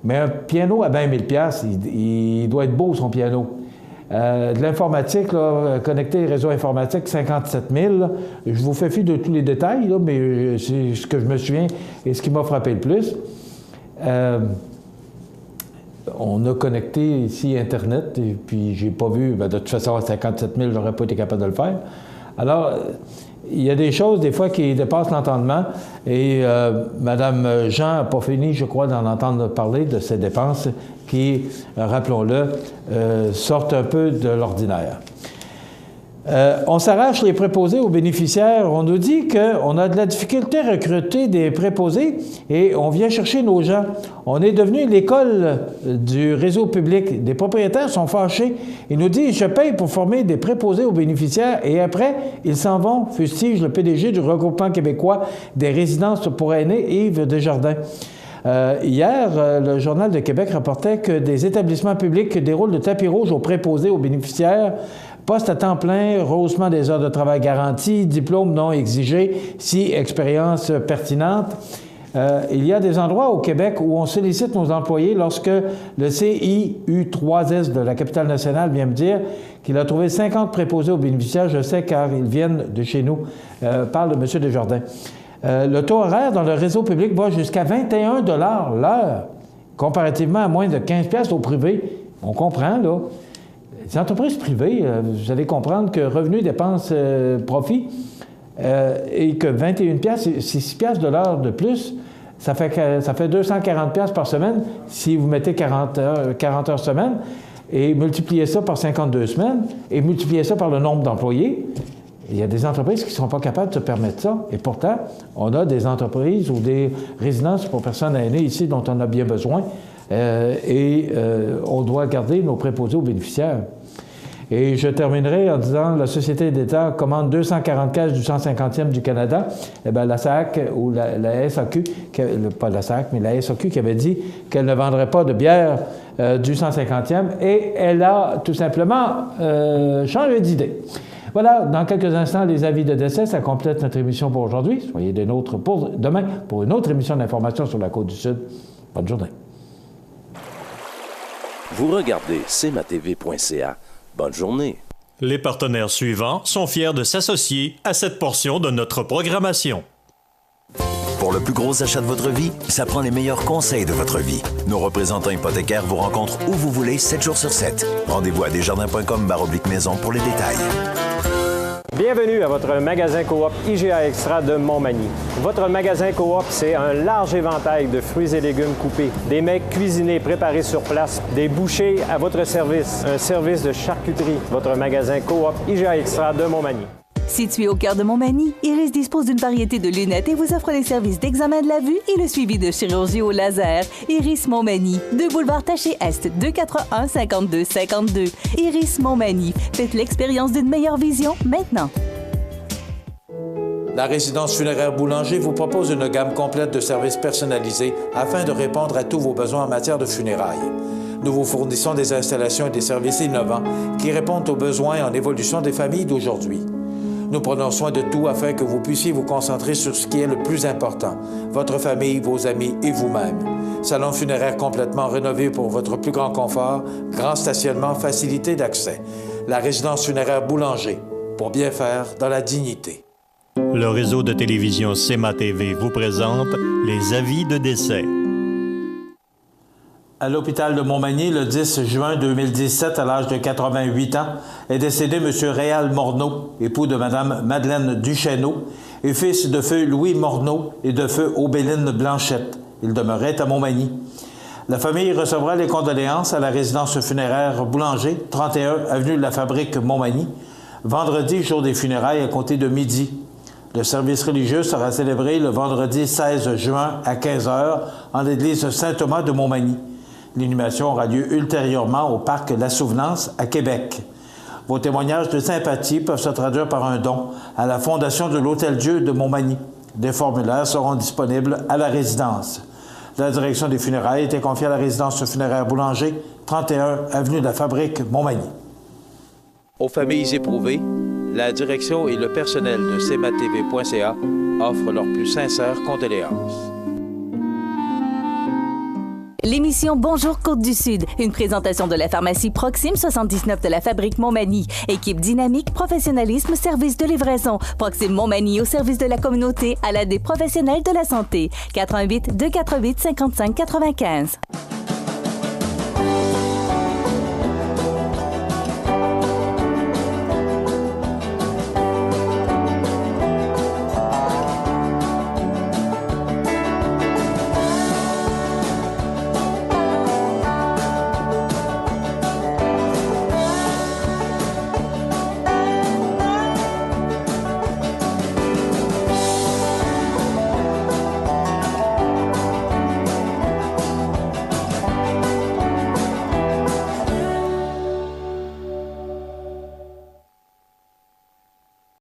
Mais un piano à 20 000 $, il doit être beau, son piano. De l'informatique, connecté réseau informatique, 57 000. Je vous fais fi de tous les détails, là, mais c'est ce que je me souviens et ce qui m'a frappé le plus. On a connecté ici Internet, et puis j'ai pas vu, de toute façon, à 57 000, j'aurais pas été capable de le faire. Alors, il y a des choses, des fois, qui dépassent l'entendement, et Mme Jean n'a pas fini, je crois, d'en entendre parler de ces dépenses qui, rappelons-le, sortent un peu de l'ordinaire. On s'arrache les préposés aux bénéficiaires. On nous dit qu'on a de la difficulté à recruter des préposés et on vient chercher nos gens. On est devenu l'école du réseau public. Des propriétaires sont fâchés. Ils nous disent « Je paye pour former des préposés aux bénéficiaires et après, ils s'en vont », fustige le PDG du regroupement québécois des résidences pour aînés, Yves Desjardins. Hier, le Journal de Québec rapportait que des établissements publics déroulent le tapis rouge aux préposés aux bénéficiaires. Poste à temps plein, rehaussement des heures de travail garanties, diplôme non exigé, si expérience pertinente. Il y a des endroits au Québec où on sollicite nos employés lorsque le CIU3S de la capitale nationale vient me dire qu'il a trouvé 50 préposés aux bénéficiaires. Je sais car ils viennent de chez nous, parle de M. Desjardins. Le taux horaire dans le réseau public va jusqu'à 21 $ l'heure, comparativement à moins de 15 $ au privé. On comprend, là. Les entreprises privées, vous allez comprendre que revenus, dépenses, profit, et que 21 $, c'est 6 $ de l'heure de plus, ça fait 240 $ par semaine si vous mettez 40 heures semaine, et multipliez ça par 52 semaines, et multipliez ça par le nombre d'employés. Il y a des entreprises qui ne sont pas capables de se permettre ça. Et pourtant, on a des entreprises ou des résidences pour personnes aînées ici dont on a bien besoin. On doit garder nos préposés aux bénéficiaires. Et je terminerai en disant la Société d'État commande 240 cages du 150e du Canada. Eh bien, la SAC ou la SAQ, pas la SAC, mais la SAQ qui avait dit qu'elle ne vendrait pas de bière du 150e et elle a tout simplement changé d'idée. Voilà, dans quelques instants, les avis de décès, ça complète notre émission pour aujourd'hui. Soyez des nôtres pour demain pour une autre émission d'information sur la Côte-du-Sud. Bonne journée. Vous regardez cmatv.ca. Bonne journée. Les partenaires suivants sont fiers de s'associer à cette portion de notre programmation. Pour le plus gros achat de votre vie, ça prend les meilleurs conseils de votre vie. Nos représentants hypothécaires vous rencontrent où vous voulez, 7 jours sur 7. Rendez-vous à desjardins.com/maison pour les détails. Bienvenue à votre magasin Coop IGA Extra de Montmagny. Votre magasin Coop, c'est un large éventail de fruits et légumes coupés, des mets cuisinés préparés sur place, des bouchées à votre service, un service de charcuterie. Votre magasin Coop IGA Extra de Montmagny. Situé au cœur de Montmagny, Iris dispose d'une variété de lunettes et vous offre les services d'examen de la vue et le suivi de chirurgie au laser. Iris Montmagny, 2 boulevard Taché-Est, 241-5252. Iris Montmagny, faites l'expérience d'une meilleure vision maintenant. La résidence funéraire Boulanger vous propose une gamme complète de services personnalisés afin de répondre à tous vos besoins en matière de funérailles. Nous vous fournissons des installations et des services innovants qui répondent aux besoins en évolution des familles d'aujourd'hui. Nous prenons soin de tout afin que vous puissiez vous concentrer sur ce qui est le plus important, votre famille, vos amis et vous-même. Salon funéraire complètement rénové pour votre plus grand confort, grand stationnement, facilité d'accès. La résidence funéraire Boulanger, pour bien faire dans la dignité. Le réseau de télévision CMA-TV vous présente les avis de décès. À l'hôpital de Montmagny, le 10 juin 2017, à l'âge de 88 ans, est décédé M. Réal Morneau, époux de Mme Madeleine Duchesneau, et fils de feu Louis Morneau et de feu Aubéline Blanchette. Il demeurait à Montmagny. La famille recevra les condoléances à la résidence funéraire Boulanger, 31 avenue de la Fabrique, Montmagny, vendredi, jour des funérailles, à compter de midi. Le service religieux sera célébré le vendredi 16 juin à 15 h en l'église Saint-Thomas de Montmagny. L'inhumation aura lieu ultérieurement au parc La Souvenance à Québec. Vos témoignages de sympathie peuvent se traduire par un don à la Fondation de l'Hôtel-Dieu de Montmagny. Des formulaires seront disponibles à la résidence. La direction des funérailles a été confiée à la résidence funéraire Boulanger, 31 avenue de la Fabrique, Montmagny. Aux familles éprouvées, la direction et le personnel de cmatv.ca offrent leurs plus sincères condoléances. L'émission Bonjour Côte-du-Sud, une présentation de la pharmacie Proxime 79 de la Fabrique Montmagny. Équipe dynamique, professionnalisme, service de livraison. Proxime Montmagny au service de la communauté à l'aide des professionnels de la santé. 88 248 55 95.